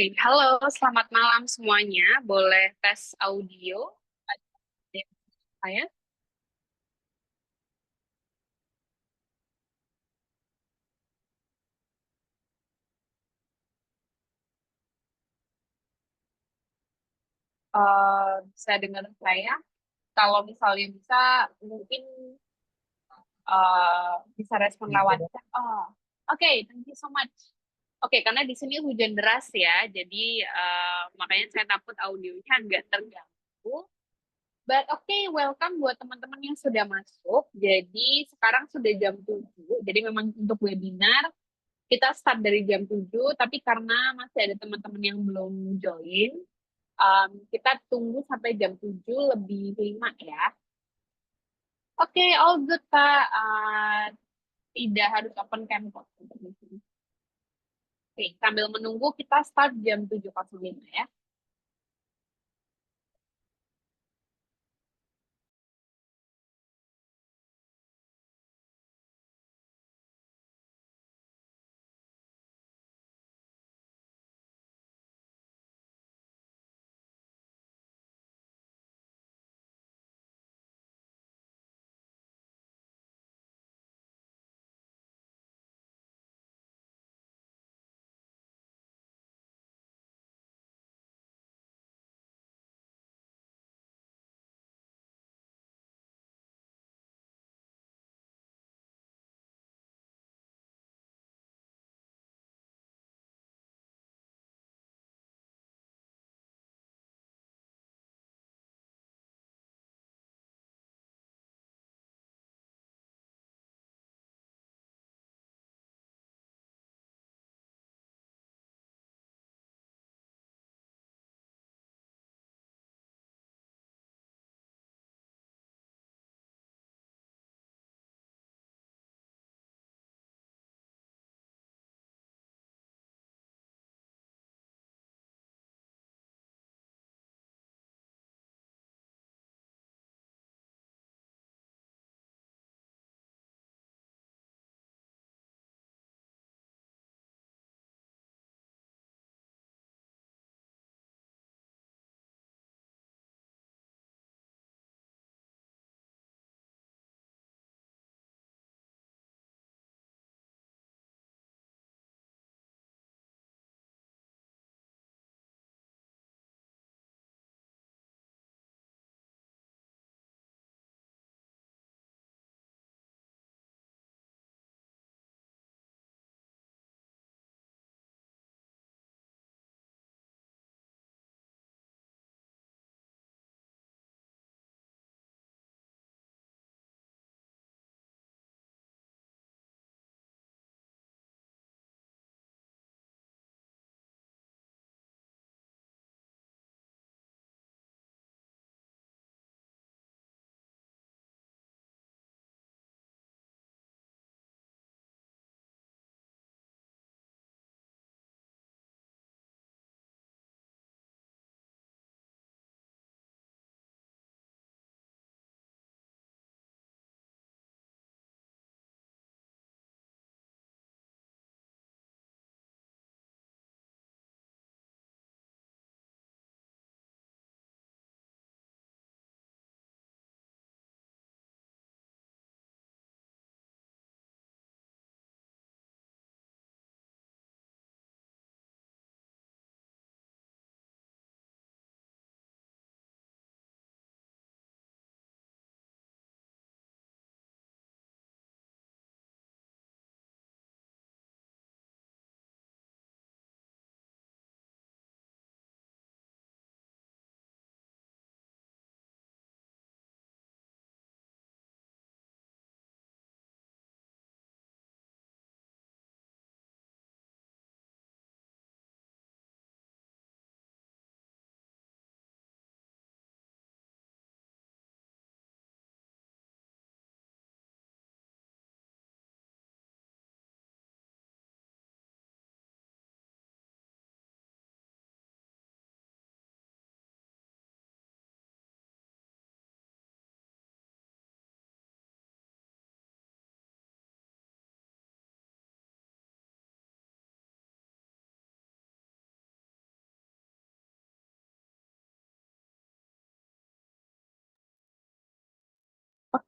Oke, halo, selamat malam semuanya. Boleh tes audio? Ada yang saya? Bisa dengar saya? Kalau misalnya bisa, mungkin bisa respon lewat chat. Oh, oke, thank you so much. Oke, karena di sini hujan deras ya, jadi makanya saya takut audionya agak terganggu. But welcome buat teman-teman yang sudah masuk. Jadi sekarang sudah jam 7. Jadi memang untuk webinar kita start dari jam 7, tapi karena masih ada teman-teman yang belum join, kita tunggu sampai jam 7 lebih 5 ya. All good, Kak. Tidak harus open cam kok untuk di sini. Oke, sambil menunggu kita start jam 7.05 ya.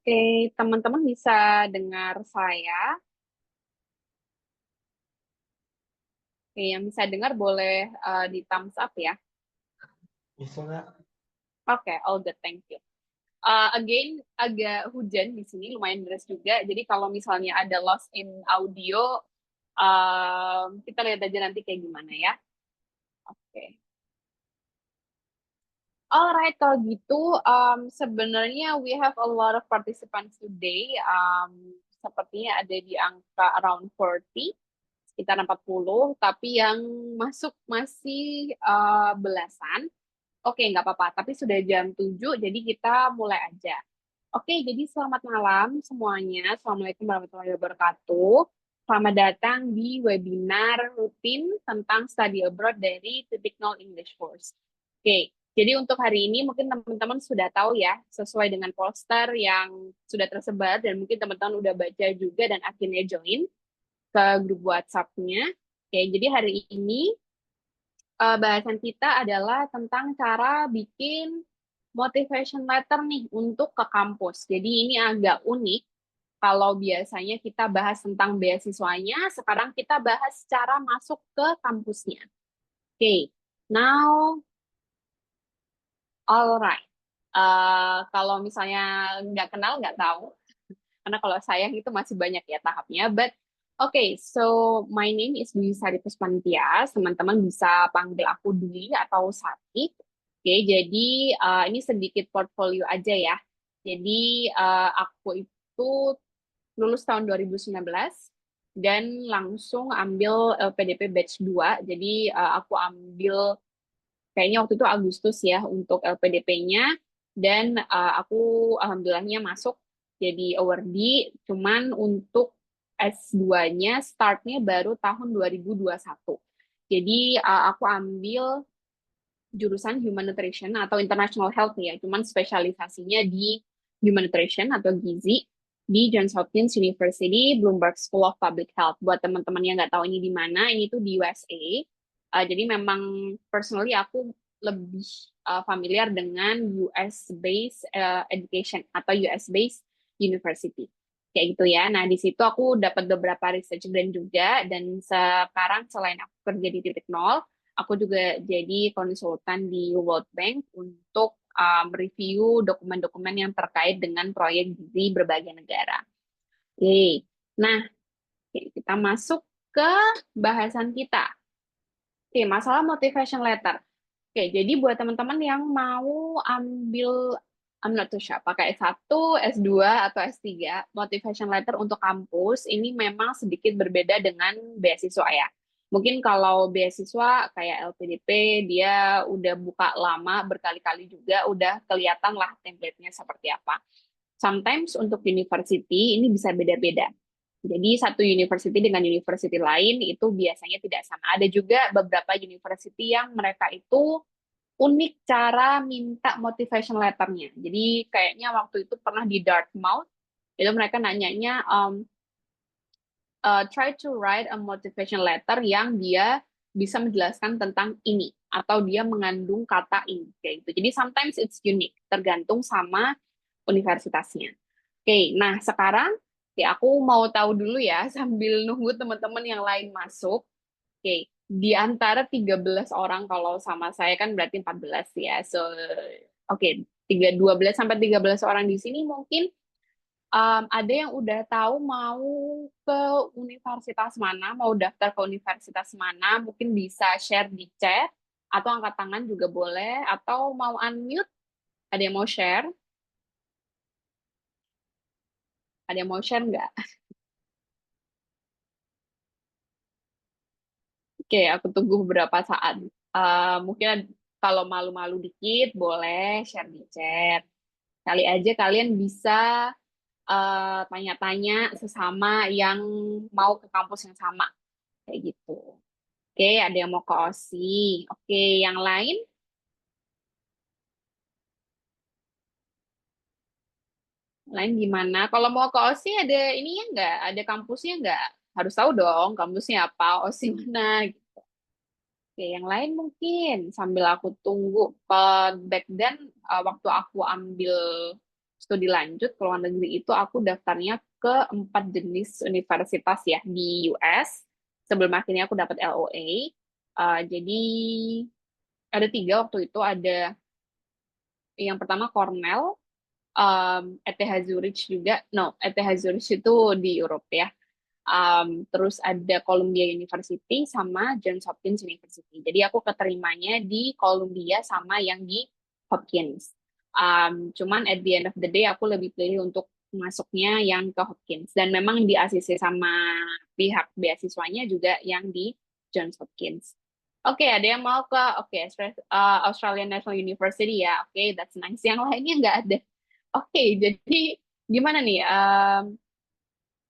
Oke, teman-teman bisa dengar saya. Oke, yang bisa dengar boleh di thumbs up ya. Bisa nggak? Oke, all good, thank you. Again, agak hujan di sini, lumayan deras juga. Jadi kalau misalnya ada loss in audio, kita lihat aja nanti kayak gimana ya. Oke. Alright, kalau gitu, sebenarnya we have a lot of participants today. Sepertinya ada di angka around 40, sekitar 40, tapi yang masuk masih belasan. Oke, nggak apa-apa, tapi sudah jam 7, jadi kita mulai aja. Oke, jadi selamat malam semuanya. Assalamualaikum warahmatullahi wabarakatuh. Selamat datang di webinar rutin tentang study abroad dari Titik Nol English Course. Oke, jadi untuk hari ini mungkin teman-teman sudah tahu ya, sesuai dengan poster yang sudah tersebar dan mungkin teman-teman udah baca juga dan akhirnya join ke grup WhatsApp-nya. Oke, jadi hari ini bahasan kita adalah tentang cara bikin motivation letter nih untuk ke kampus. Jadi ini agak unik. Kalau biasanya kita bahas tentang beasiswanya, sekarang kita bahas cara masuk ke kampusnya. Oke, now, alright. Kalau misalnya nggak kenal, nggak tahu. Karena kalau sayang itu masih banyak ya tahapnya. But okay, so my name is Dwi Sari Puspantias. Teman-teman bisa panggil aku Dwi atau Sari. Oke, jadi ini sedikit portfolio aja ya. Jadi aku itu lulus tahun 2019 dan langsung ambil LPDP batch 2. Jadi aku ambil kayaknya waktu itu Agustus ya untuk LPDP-nya dan aku alhamdulillahnya masuk jadi awardee, cuman untuk S2-nya startnya baru tahun 2021. Jadi aku ambil jurusan Human Nutrition atau International Health ya, cuman spesialisasinya di Human Nutrition atau gizi di Johns Hopkins University, Bloomberg School of Public Health. Buat teman-teman yang nggak tahu ini di mana, ini tuh di USA. Jadi memang personally aku lebih familiar dengan US-based education atau US-based university. Kayak gitu ya. Nah, di situ aku dapat beberapa research grant juga, dan sekarang selain aku kerja di titik nol, aku juga jadi konsultan di World Bank untuk review dokumen-dokumen yang terkait dengan proyek di berbagai negara. Oke, nah kita masuk ke bahasan kita. Oke, masalah motivation letter. Oke, jadi buat teman-teman yang mau ambil, I'm not too sure, pakai S1, S2, atau S3, motivation letter untuk kampus, ini memang sedikit berbeda dengan beasiswa ya. Mungkin kalau beasiswa kayak LPDP, dia udah buka lama, berkali-kali juga, udah kelihatan lah template-nya seperti apa. Sometimes untuk university, ini bisa beda-beda. Jadi satu university dengan university lain itu biasanya tidak sama. Ada juga beberapa university yang mereka itu unik cara minta motivation letternya. Jadi kayaknya waktu itu pernah di Dartmouth, itu mereka nanyanya, try to write a motivation letter yang dia bisa menjelaskan tentang ini, atau dia mengandung kata ini. Kayak gitu. Jadi sometimes it's unique, tergantung sama universitasnya. Oke, nah sekarang ya aku mau tahu dulu ya, sambil nunggu teman-teman yang lain masuk. Oke, di antara 13 orang, kalau sama saya kan berarti 14 ya. So, oke, 12 sampai 13 orang di sini mungkin ada yang udah tahu mau ke universitas mana, mau daftar ke universitas mana, mungkin bisa share di chat, atau angkat tangan juga boleh, atau mau unmute, ada yang mau share? Ada yang mau share nggak? Oke, aku tunggu beberapa saat. Mungkin kalau malu-malu dikit, boleh share di chat. Kali aja kalian bisa tanya-tanya sesama yang mau ke kampus yang sama. Kayak gitu. Oke, ada yang mau ke OSI. Oke, yang lain? Lain gimana? Kalau mau ke OSI ada ininya nggak? Ada kampusnya nggak? Harus tahu dong kampusnya apa, OSI mana. Oke, yang lain mungkin sambil aku tunggu. Back then, waktu aku ambil studi lanjut ke luar negeri itu aku daftarnya ke 4 jenis universitas ya di US. Sebelum akhirnya aku dapat LOA. Jadi ada 3 waktu itu. Ada yang pertama Cornell, ETH Zurich juga. No, ETH Zurich itu di Eropa ya. Terus ada Columbia University sama Johns Hopkins University. Jadi aku keterimanya di Columbia sama yang di Hopkins. Cuman at the end of the day aku lebih pilih untuk masuknya yang ke Hopkins. Dan memang di ACC sama pihak beasiswanya juga yang di Johns Hopkins. Oke, ada yang mau ke Australian National University ya. Oke, that's nice. Yang lainnya nggak ada. Oke, jadi gimana nih?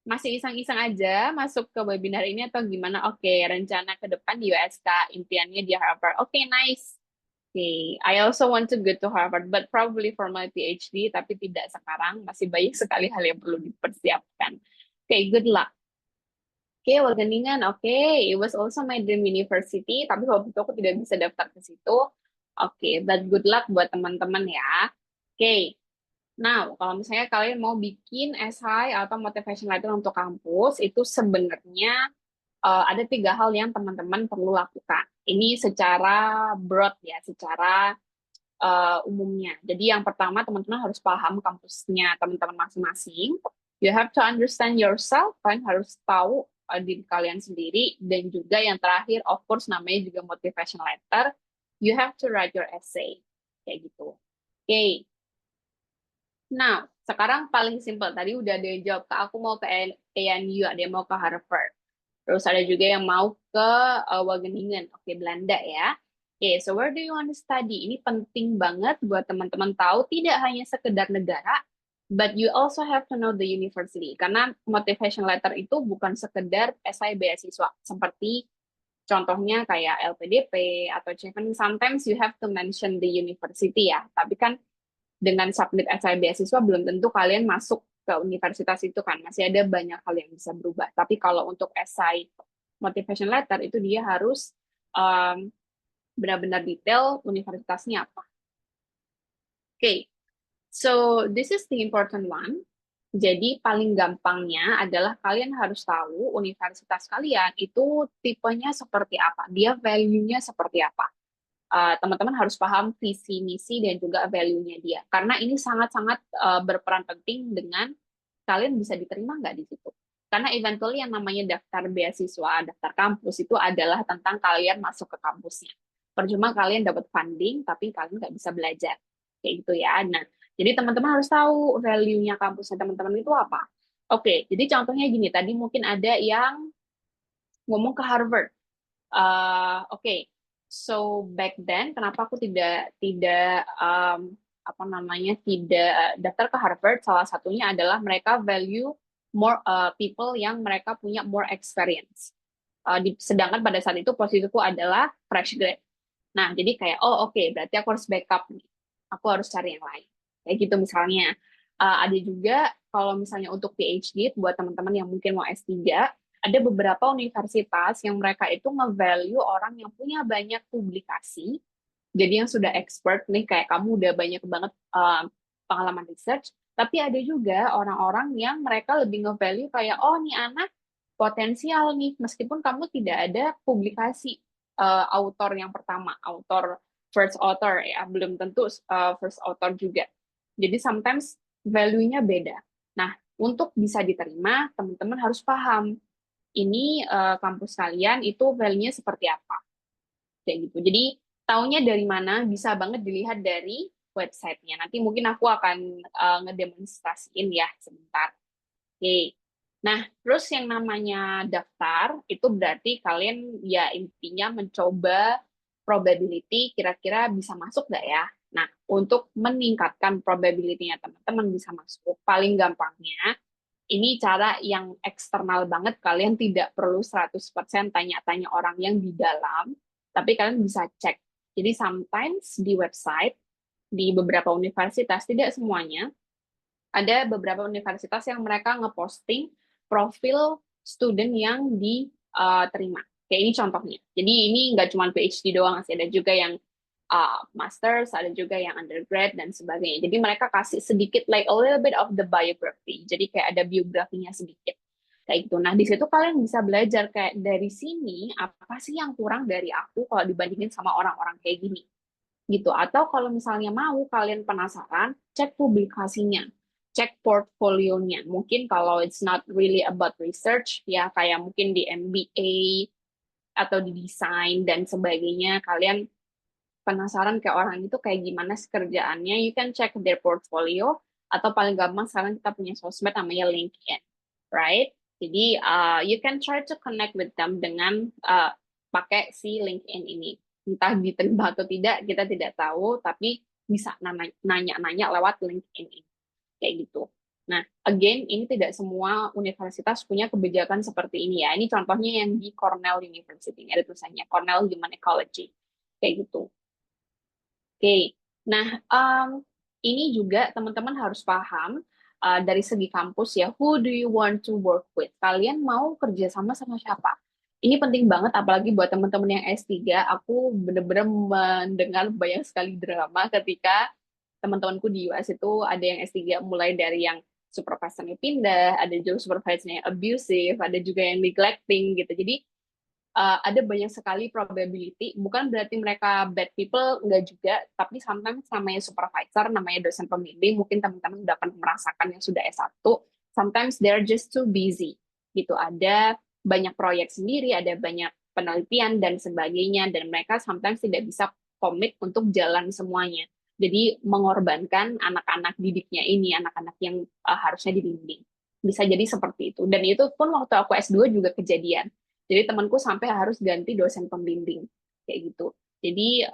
Masih iseng-iseng aja masuk ke webinar ini atau gimana? Oke, rencana ke depan di USK, impiannya di Harvard. Oke, nice. Oke, I also want to go to Harvard, but probably for my PhD, tapi tidak sekarang. Masih banyak sekali hal yang perlu dipersiapkan. Oke, good luck. Oke, Wageningen, oke. It was also my dream university, tapi waktu itu aku tidak bisa daftar ke situ. Oke, but good luck buat teman-teman ya. Oke, nah, kalau misalnya kalian mau bikin esai atau motivation letter untuk kampus, itu sebenarnya ada 3 hal yang teman-teman perlu lakukan. Ini secara broad ya, secara umumnya. Jadi yang pertama, teman-teman harus paham kampusnya teman-teman masing-masing. You have to understand yourself, kalian harus tahu diri kalian sendiri. Dan juga yang terakhir, of course, namanya juga motivation letter. You have to write your essay. Kayak gitu. Oke. Nah, sekarang paling simple. Tadi udah ada yang jawab, Kak, aku mau ke ANU, ada yang mau ke Harvard. Terus ada juga yang mau ke Wageningen, oke, Belanda ya. Oke, so where do you want to study? Ini penting banget buat teman-teman tahu, tidak hanya sekedar negara, but you also have to know the university. Karena motivation letter itu bukan sekedar esai beasiswa, seperti contohnya kayak LPDP atau Chevening. Sometimes you have to mention the university ya, tapi kan dengan submit esai beasiswa belum tentu kalian masuk ke universitas itu kan, masih ada banyak hal yang bisa berubah. Tapi kalau untuk esai motivation letter itu dia harus benar-benar detail universitasnya apa. Oke, so this is the important one. Jadi paling gampangnya adalah kalian harus tahu universitas kalian itu tipenya seperti apa, dia value-nya seperti apa. Teman-teman harus paham visi, misi, dan juga value-nya dia. Karena ini sangat-sangat berperan penting dengan kalian bisa diterima nggak di situ. Karena eventually yang namanya daftar beasiswa, daftar kampus itu adalah tentang kalian masuk ke kampusnya. Percuma kalian dapat funding, tapi kalian nggak bisa belajar. Kayak gitu ya. Nah, jadi teman-teman harus tahu value-nya kampusnya teman-teman itu apa. Oke, jadi contohnya gini, tadi mungkin ada yang ngomong ke Harvard. Oke, so back then kenapa aku tidak apa namanya tidak daftar ke Harvard? Salah satunya adalah mereka value more people yang mereka punya more experience. Sedangkan pada saat itu posisiku adalah fresh grade. Nah, jadi kayak oke, berarti aku harus backup nih. Aku harus cari yang lain. Kayak gitu misalnya. Ada juga kalau misalnya untuk PhD buat teman-teman yang mungkin mau S3, ada beberapa universitas yang mereka itu nge-value orang yang punya banyak publikasi. Jadi yang sudah expert nih, kayak kamu udah banyak banget pengalaman research. Tapi ada juga orang-orang yang mereka lebih nge-value kayak, oh nih anak potensial nih, meskipun kamu tidak ada publikasi author yang pertama, author first author ya, belum tentu first author juga. Jadi sometimes value-nya beda. Nah, untuk bisa diterima, teman-teman harus paham ini kampus kalian itu value-nya seperti apa. Kayak gitu. Jadi taunya dari mana bisa banget dilihat dari websitenya. Nanti mungkin aku akan ngedemonstrasiin ya sebentar. Oke. Nah, terus yang namanya daftar itu berarti kalian ya intinya mencoba probability kira-kira bisa masuk nggak ya. Nah, untuk meningkatkan probability-nya teman-teman bisa masuk, paling gampangnya ini cara yang eksternal banget, kalian tidak perlu 100% tanya-tanya orang yang di dalam, tapi kalian bisa cek. Jadi sometimes di website, di beberapa universitas, tidak semuanya, ada beberapa universitas yang mereka ngeposting profil student yang diterima. Kayak ini contohnya. Jadi ini nggak cuma PhD doang sih, ada juga yang masters, ada juga yang undergrad dan sebagainya. Jadi mereka kasih sedikit like a little bit of the biography. Jadi kayak ada biografinya sedikit kayak gitu. Nah, di situ kalian bisa belajar kayak dari sini apa sih yang kurang dari aku kalau dibandingin sama orang-orang kayak gini gitu. Atau kalau misalnya mau kalian penasaran, cek publikasinya, cek portfolionya. Mungkin kalau it's not really about research, ya kayak mungkin di MBA atau di desain dan sebagainya, kalian penasaran kayak orang itu kayak gimana sih kerjaannya, you can check their portfolio, atau paling gampang sekarang kita punya sosmed namanya LinkedIn, right? Jadi you can try to connect with them dengan pakai si LinkedIn ini. Entah diterima atau tidak, kita tidak tahu, tapi bisa nanya-nanya lewat LinkedIn ini. Kayak gitu. Nah, again, ini tidak semua universitas punya kebijakan seperti ini ya. Ini contohnya yang di Cornell University, ada tulisannya Cornell Human Ecology. Kayak gitu. Oke, nah ini juga teman-teman harus paham dari segi kampus ya, who do you want to work with? Kalian mau kerja sama siapa? Ini penting banget, apalagi buat teman-teman yang S3, aku benar-benar mendengar banyak sekali drama ketika teman-temanku di US itu ada yang S3 mulai dari yang supervisornya pindah, ada juga supervisornya yang abusive, ada juga yang neglecting gitu. Jadi ada banyak sekali probability, bukan berarti mereka bad people, enggak juga, tapi sometimes namanya supervisor, namanya dosen pembimbing, mungkin teman-teman udah pernah merasakan yang sudah S1, sometimes they're just too busy, gitu. Ada banyak proyek sendiri, ada banyak penelitian dan sebagainya, dan mereka sometimes tidak bisa komit untuk jalan semuanya. Jadi mengorbankan anak-anak didiknya ini, anak-anak yang harusnya dibimbing. Bisa jadi seperti itu. Dan itu pun waktu aku S2 juga kejadian. Jadi temanku sampai harus ganti dosen pembimbing kayak gitu. Jadi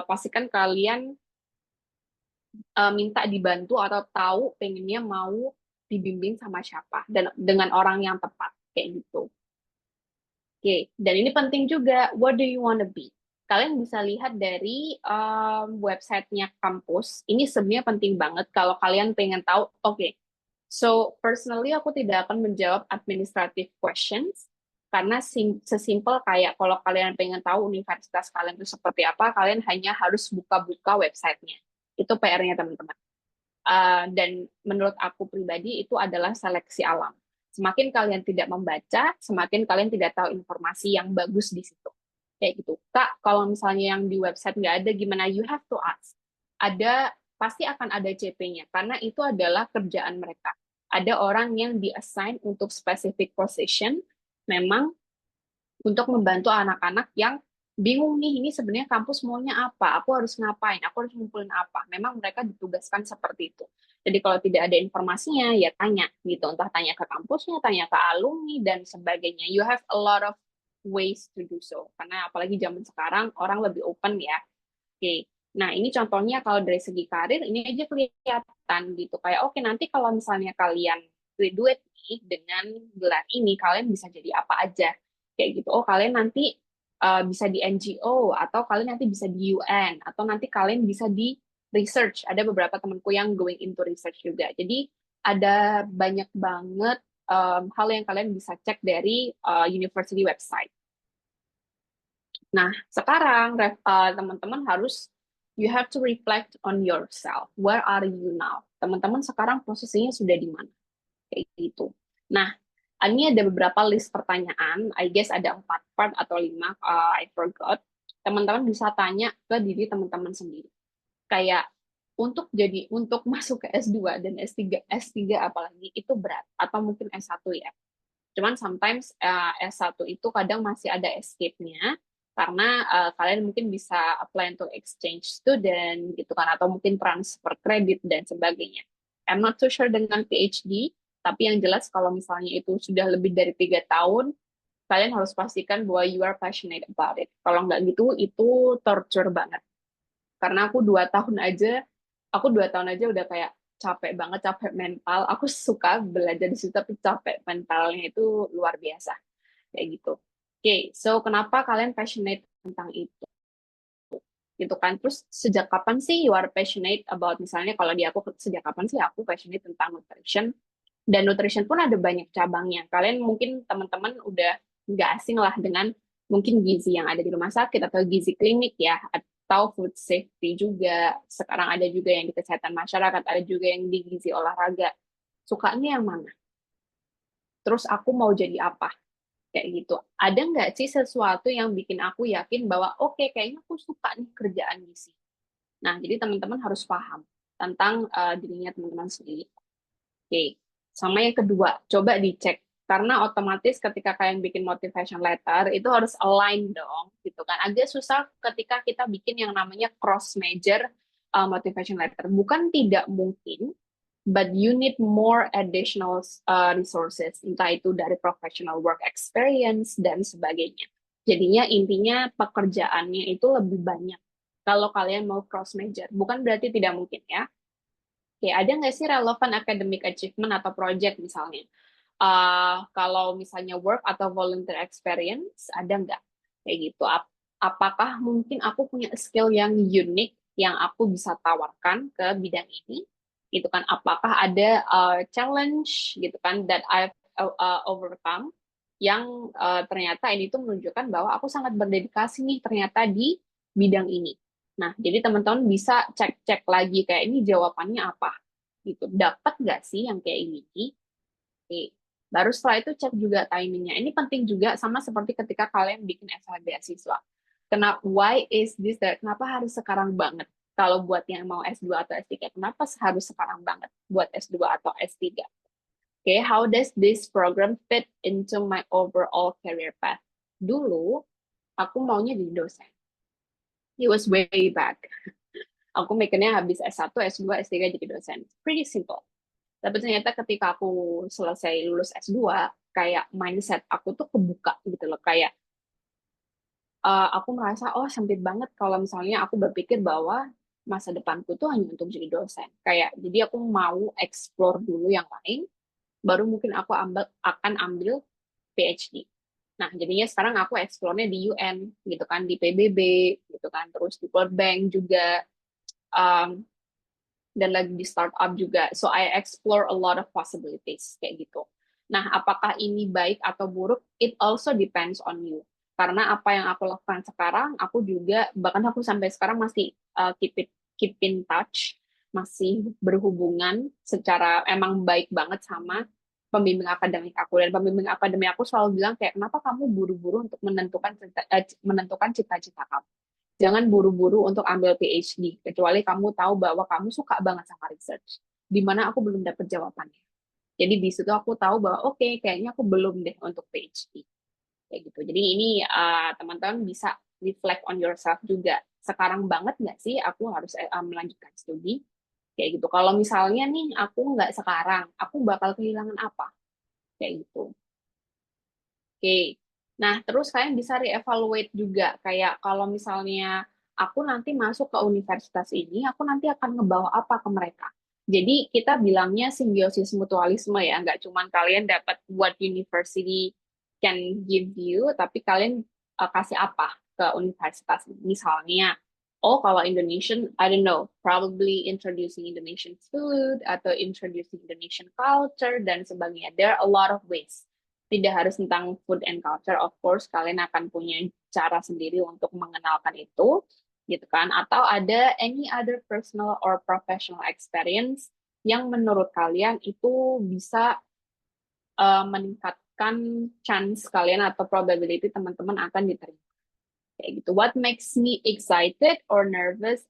pastikan kalian minta dibantu atau tahu pengennya mau dibimbing sama siapa dan dengan orang yang tepat kayak gitu. Oke, dan ini penting juga, what do you wanna be? Kalian bisa lihat dari websitenya kampus. Ini sebenarnya penting banget kalau kalian pengen tahu. Oke, so personally aku tidak akan menjawab administrative questions karena sesimpel kayak kalau kalian pengen tahu universitas kalian itu seperti apa, kalian hanya harus buka-buka websitenya. Itu PR-nya teman-teman. Dan menurut aku pribadi itu adalah seleksi alam. Semakin kalian tidak membaca, semakin kalian tidak tahu informasi yang bagus di situ. Kayak gitu. Kak, kalau misalnya yang di website nggak ada, gimana? You have to ask. Ada, pasti akan ada CP-nya, karena itu adalah kerjaan mereka. Ada orang yang di-assign untuk specific position, memang untuk membantu anak-anak yang bingung nih, ini sebenarnya kampus maunya apa, aku harus ngapain, aku harus ngumpulin apa. Memang mereka ditugaskan seperti itu. Jadi kalau tidak ada informasinya, ya tanya gitu. Entah tanya ke kampusnya, tanya ke alumni, dan sebagainya. You have a lot of ways to do so. Karena apalagi zaman sekarang, orang lebih open ya. Oke, nah ini contohnya kalau dari segi karir, ini aja kelihatan gitu. Kayak oke, nanti kalau misalnya kalian graduate nih, dengan gelar ini, kalian bisa jadi apa aja. Kayak gitu, oh kalian nanti bisa di NGO, atau kalian nanti bisa di UN, atau nanti kalian bisa di research. Ada beberapa temanku yang going into research juga. Jadi ada banyak banget hal yang kalian bisa cek dari university website. Nah, sekarang teman-teman harus you have to reflect on yourself. Where are you now? Teman-teman sekarang posisinya sudah di mana? Kayak gitu. Nah, ini ada beberapa list pertanyaan. I guess ada 4 part atau 5. I forgot. Teman-teman bisa tanya ke diri teman-teman sendiri. Kayak untuk masuk ke S2 dan S3 apalagi itu berat, atau mungkin S1 ya. Cuman sometimes S1 itu kadang masih ada escape-nya, karena kalian mungkin bisa apply untuk exchange student gitu kan, atau mungkin transfer kredit dan sebagainya. I'm not too sure dengan PhD, tapi yang jelas kalau misalnya itu sudah lebih dari 3 tahun, kalian harus pastikan bahwa you are passionate about it. Kalau nggak gitu, itu torture banget. Karena aku 2 tahun aja udah kayak capek banget, capek mental. Aku suka belajar di situ, tapi capek mentalnya itu luar biasa. Kayak gitu. Oke, so kenapa kalian passionate tentang itu? Gitu kan. Terus sejak kapan sih you are passionate about, misalnya kalau di aku, sejak kapan sih aku passionate tentang nutrition? Dan nutrition pun ada banyak cabangnya. Kalian mungkin teman-teman udah nggak asing lah dengan mungkin gizi yang ada di rumah sakit atau gizi klinik ya. tahu food safety juga. Sekarang ada juga yang di kesehatan masyarakat, ada juga yang di gizi olahraga. Sukanya yang mana? Terus aku mau jadi apa? Kayak gitu. Ada nggak sih sesuatu yang bikin aku yakin bahwa oke, kayaknya aku suka nih kerjaan gizi. Nah, jadi teman-teman harus paham tentang dirinya teman-teman sendiri. Oke. Sama yang kedua, coba dicek. Karena otomatis ketika kalian bikin motivation letter, itu harus align dong, gitu kan. Agak susah ketika kita bikin yang namanya cross major motivation letter. Bukan tidak mungkin, but you need more additional resources, entah itu dari professional work experience dan sebagainya. Jadinya intinya pekerjaannya itu lebih banyak kalau kalian mau cross major. Bukan berarti tidak mungkin ya. Oke, ada nggak sih relevan academic achievement atau project misalnya? Kalau misalnya work atau volunteer experience, ada nggak? Kayak gitu. Apakah mungkin aku punya skill yang unik yang aku bisa tawarkan ke bidang ini? Gitu kan? Apakah ada challenge gitu kan that I've overcome yang ternyata ini tuh menunjukkan bahwa aku sangat berdedikasi nih ternyata di bidang ini. Nah, jadi teman-teman bisa cek-cek lagi kayak ini jawabannya apa gitu. Dapat nggak sih yang kayak gini? Oke. Baru setelah itu cek juga timingnya. Ini penting juga sama seperti ketika kalian bikin essay beasiswa. Kenapa, why is this that? Kenapa harus sekarang banget? Kalau buat yang mau S2 atau S3, kenapa harus sekarang banget buat S2 atau S3? Oke, how does this program fit into my overall career path? Dulu, aku maunya jadi dosen. It was way back. Aku mikirnya habis S1, S2, S3 jadi dosen. Pretty simple. Tapi ternyata ketika aku selesai lulus S2, kayak mindset aku tuh kebuka gitu loh. Kayak aku merasa, oh sempit banget kalau misalnya aku berpikir bahwa masa depanku tuh hanya untuk jadi dosen. Kayak, jadi aku mau explore dulu yang lain, baru mungkin aku akan ambil PhD. Nah, jadinya sekarang aku explore-nya di UN, gitu kan, di PBB, gitu kan, terus di World Bank juga, um, dan lagi di startup juga. So I explore a lot of possibilities kayak gitu. Nah, apakah ini baik atau buruk? It also depends on you. Karena apa yang aku lakukan sekarang, aku juga bahkan aku sampai sekarang masih keep in touch, masih berhubungan secara emang baik banget sama pembimbing akademik aku. Dan pembimbing akademik aku selalu bilang kayak kenapa kamu buru-buru untuk menentukan cita-cita kamu. Jangan buru-buru untuk ambil PhD, kecuali kamu tahu bahwa kamu suka banget sama research. Di mana aku belum dapat jawabannya. Jadi di situ aku tahu bahwa oke, kayaknya aku belum deh untuk PhD. Kayak gitu. Jadi ini teman-teman bisa reflect on yourself juga. Sekarang banget nggak sih aku harus melanjutkan studi? Kayak gitu. Kalau misalnya nih aku nggak sekarang, aku bakal kehilangan apa? Kayak gitu. Oke. Nah, terus kalian bisa reevaluate juga kayak kalau misalnya aku nanti masuk ke universitas ini, aku nanti akan ngebawa apa ke mereka. Jadi kita bilangnya simbiosis mutualisme ya, nggak cuma kalian dapat what university can give you, tapi kalian kasih apa ke universitas. Misalnya, oh kalau Indonesian, I don't know, probably introducing Indonesian food atau introducing Indonesian culture dan sebagainya. There are a lot of ways, tidak harus tentang food and culture, of course kalian akan punya cara sendiri untuk mengenalkan itu, gitu kan? Atau ada any other personal or professional experience yang menurut kalian itu bisa meningkatkan chance kalian atau probability teman-teman akan diterima. Kayak gitu. What makes me excited or nervous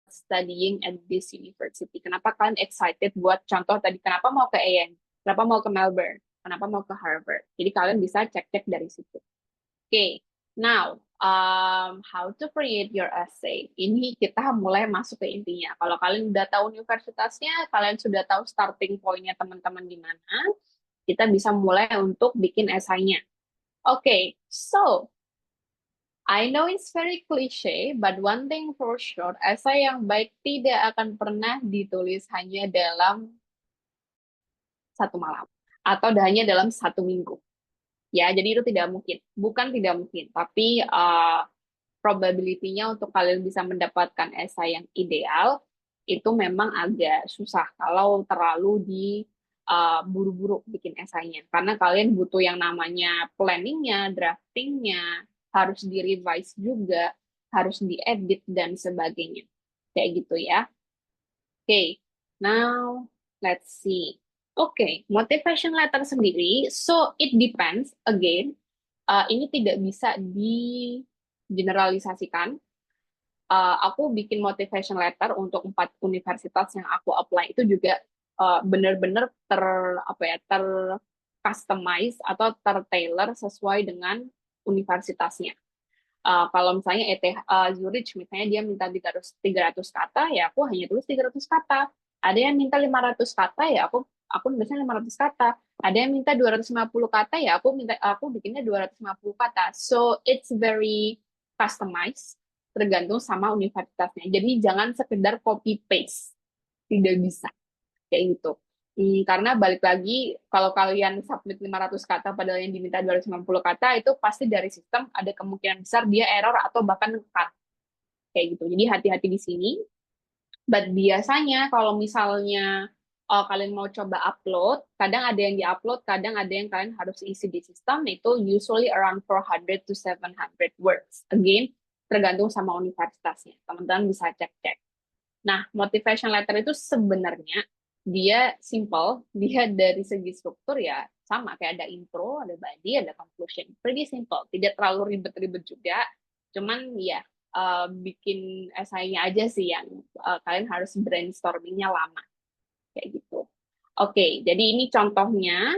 studying at this university? Kenapa kalian excited buat contoh tadi, kenapa mau ke AN? Kenapa mau ke Melbourne? Kenapa mau ke Harvard? Jadi kalian bisa cek-cek dari situ. Okay, now how to create your essay. Ini kita mulai masuk ke intinya. Kalau kalian udah tahu universitasnya, kalian sudah tahu starting point-nya teman-teman di mana, kita bisa mulai untuk bikin esainya. Okay, so I know it's very cliche, but one thing for sure, esai yang baik tidak akan pernah ditulis hanya dalam satu malam atau hanya dalam satu minggu. Ya, jadi itu tidak mungkin. Bukan tidak mungkin, tapi probability-nya untuk kalian bisa mendapatkan esai yang ideal itu memang agak susah kalau terlalu di buru-buru bikin esainya. Karena kalian butuh yang namanya planning-nya, drafting-nya, harus di-revise juga, harus diedit dan sebagainya. Kayak gitu ya. Oke, now let's see. Oke, motivation letter sendiri, so it depends again. Ini tidak bisa di-generalisasikan. Aku bikin motivation letter untuk 4 universitas yang aku apply itu juga benar-benar apa ya, customize atau tertailor sesuai dengan universitasnya. Kalau misalnya Zurich misalnya dia minta 300 kata, ya aku hanya tulis 300 kata. Ada yang minta 500 kata, ya aku biasanya 500 kata. Ada yang minta 250 kata, ya aku bikinnya 250 kata. So it's very customized, tergantung sama universitasnya. Jadi jangan sekedar copy paste, tidak bisa kayak gitu. Karena balik lagi, kalau kalian submit 500 kata padahal yang diminta 250 kata, itu pasti dari sistem ada kemungkinan besar dia error atau bahkan cut. Kayak gitu. Jadi hati-hati di sini. But biasanya kalau misalnya kalian mau coba upload, kadang ada yang di-upload, kadang ada yang kalian harus isi di sistem, itu usually around 400 to 700 words. Again, tergantung sama universitasnya. Teman-teman bisa cek-cek. Nah, motivation letter itu sebenarnya dia simple, dia dari segi struktur ya sama, kayak ada intro, ada body, ada conclusion. Pretty simple, tidak terlalu ribet-ribet juga, cuman ya bikin esainya aja sih yang kalian harus brainstormingnya lama, kayak gitu. Oke, jadi ini contohnya,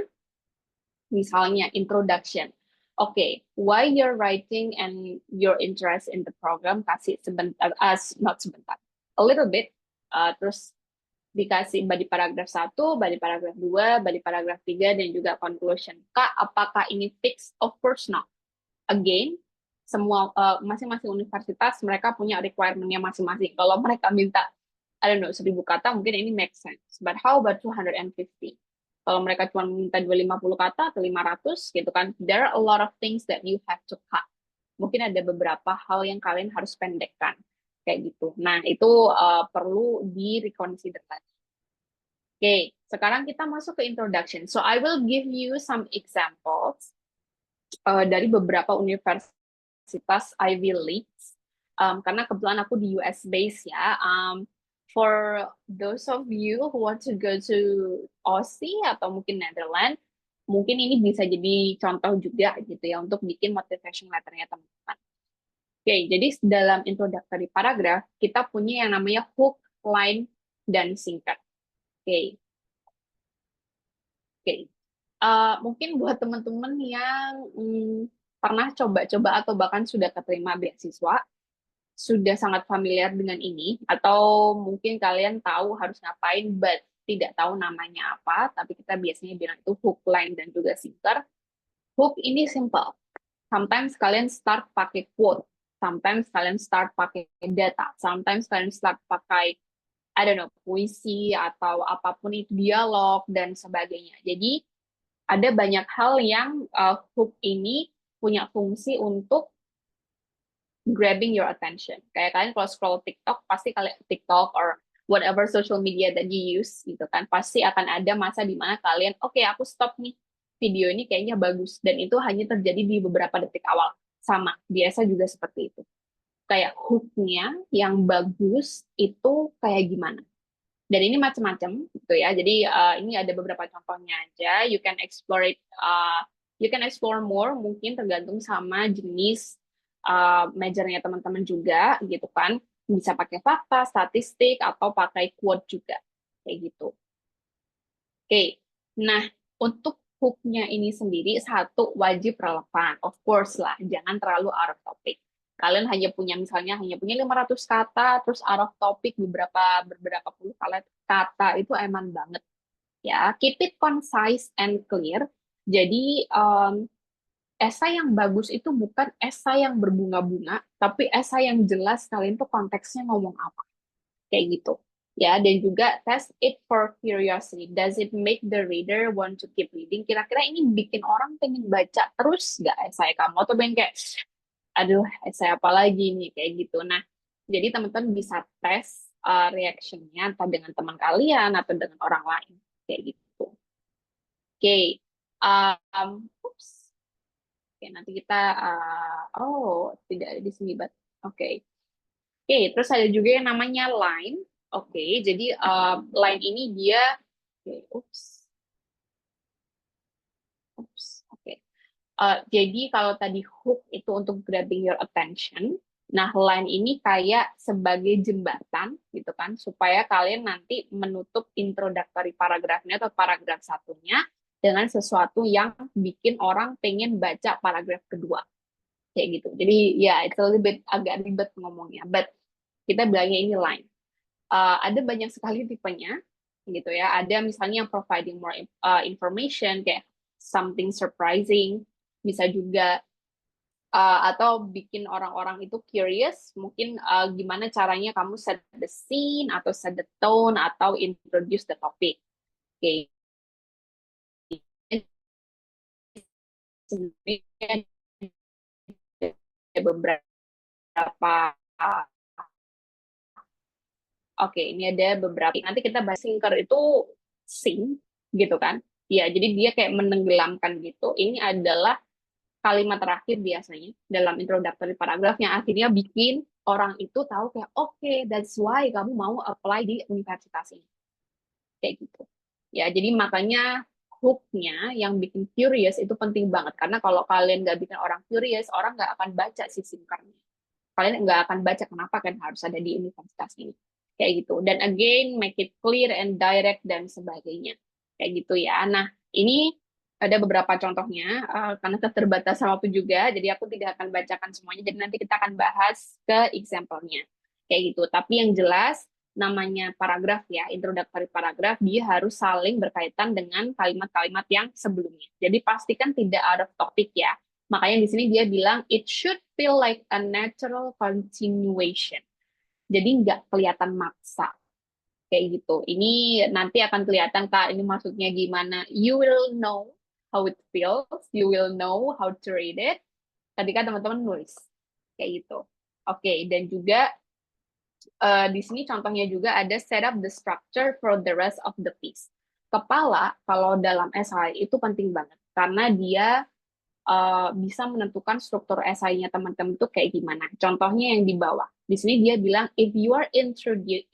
misalnya introduction. Oke, why you're writing and your interest in the program, kasih sebentar, not sebentar, a little bit, terus dikasih body paragraf 1, body paragraf 2, body paragraf 3, dan juga conclusion. Kak, apakah ini fix? Of course not. Again, semua masing-masing universitas mereka punya requirement-nya masing-masing. Kalau mereka minta, I don't know, 1.000 kata, mungkin ini make sense. But how about 250? Kalau mereka cuma minta 250 kata atau 500 gitu kan, there are a lot of things that you have to cut. Mungkin ada beberapa hal yang kalian harus pendekkan kayak gitu. Nah, itu perlu di-reconsider lagi. Oke, sekarang kita masuk ke introduction. So I will give you some examples dari beberapa universitas Ivy Leagues. Karena kebetulan aku di US base ya. For those of you who want to go to Aussie atau mungkin Netherlands, mungkin ini bisa jadi contoh juga gitu ya untuk bikin motivation letternya teman-teman. Oke, jadi dalam introductory paragraph kita punya yang namanya hook, line, dan singkat. Oke, oke. Mungkin buat teman-teman yang pernah coba-coba atau bahkan sudah keterima beasiswa, sudah sangat familiar dengan ini, atau mungkin kalian tahu harus ngapain, but tidak tahu namanya apa, tapi kita biasanya bilang itu hook, line, dan juga sinker. Hook ini simple. Sometimes kalian start pakai quote, sometimes kalian start pakai data, sometimes kalian start pakai, I don't know, puisi, atau apapun itu, dialog, dan sebagainya. Jadi, ada banyak hal yang hook ini punya fungsi untuk grabbing your attention. Kayak kalian kalau scroll TikTok, pasti kalian TikTok or whatever social media that you use gitu kan, pasti akan ada masa di mana kalian, oke, aku stop nih, video ini kayaknya bagus, dan itu hanya terjadi di beberapa detik awal. Sama, biasa juga seperti itu. Kayak hooknya yang bagus itu kayak gimana? Dan ini macam-macam gitu ya. Jadi ini ada beberapa contohnya aja. You can explore it, you can explore more, mungkin tergantung sama jenis majornya teman-teman juga gitu kan. Bisa pakai fakta, statistik, atau pakai quote juga kayak gitu. Oke, nah untuk hook-nya ini sendiri, satu, wajib relevan, of course lah, jangan terlalu out of topic. Kalian hanya punya, misalnya hanya punya 500 kata, terus out of topic beberapa puluh kata, itu eman banget. Ya, keep it concise and clear. Jadi, esai yang bagus itu bukan esai yang berbunga-bunga, tapi esai yang jelas kalian tuh konteksnya ngomong apa. Kayak gitu. Ya, dan juga test it for curiosity. Does it make the reader want to keep reading? Kira-kira ini bikin orang pengen baca terus nggak esai kamu? Atau pengen kayak, aduh, esai apa lagi nih? Kayak gitu. Nah, jadi teman-teman bisa tes reaction-nya entah dengan teman kalian atau dengan orang lain. Kayak gitu. Oke. Oops. Oke, nanti kita oh, tidak ada di sini, but oke. Oke, terus ada juga yang namanya line. Oke, jadi line ini dia oke, oke. Jadi kalau tadi hook itu untuk grabbing your attention, nah line ini kayak sebagai jembatan gitu kan, supaya kalian nanti menutup introductory paragrafnya atau paragraf satunya dengan sesuatu yang bikin orang pengen baca paragraf kedua kayak gitu. Jadi ya it's a little bit agak ribet ngomongnya, but kita bilangnya ini line. Ada banyak sekali tipenya gitu ya. Ada misalnya yang providing more information kayak something surprising, bisa juga atau bikin orang-orang itu curious, mungkin gimana caranya kamu set the scene atau set the tone atau introduce the topic. Oke. Sebenarnya ada beberapa oke, ini ada beberapa. Nanti kita bahas sinker itu sing gitu kan. Ya, jadi dia kayak menenggelamkan gitu. Ini adalah kalimat terakhir biasanya dalam introductory paragraph yang akhirnya bikin orang itu tahu kayak oke, that's why kamu mau apply di universitas ini. Kayak gitu. Ya, jadi makanya hook-nya yang bikin curious itu penting banget. Karena kalau kalian nggak bikin orang curious, orang nggak akan baca si sinkernya. Kalian nggak akan baca kenapa kan harus ada di universitas ini. Kayak gitu. Dan again, make it clear and direct dan sebagainya. Kayak gitu ya. Nah, ini ada beberapa contohnya, karena keterbatasan waktu juga, jadi aku tidak akan bacakan semuanya, jadi nanti kita akan bahas ke example-nya. Kayak gitu. Tapi yang jelas, namanya paragraf ya, introductory paragraf, dia harus saling berkaitan dengan kalimat-kalimat yang sebelumnya. Jadi pastikan tidak out of topic ya. Makanya di sini dia bilang, it should feel like a natural continuation. Jadi nggak kelihatan maksa. Kayak gitu. Ini nanti akan kelihatan, Kak, ini maksudnya gimana. You will know how it feels, you will know how to read it. Tadi kan teman-teman nulis. Kayak gitu. Oke, dan juga di sini contohnya juga ada set up the structure for the rest of the piece. Kepala, kalau dalam esai itu penting banget. Karena dia bisa menentukan struktur esainya teman-teman itu kayak gimana. Contohnya yang di bawah. Di sini dia bilang, if you are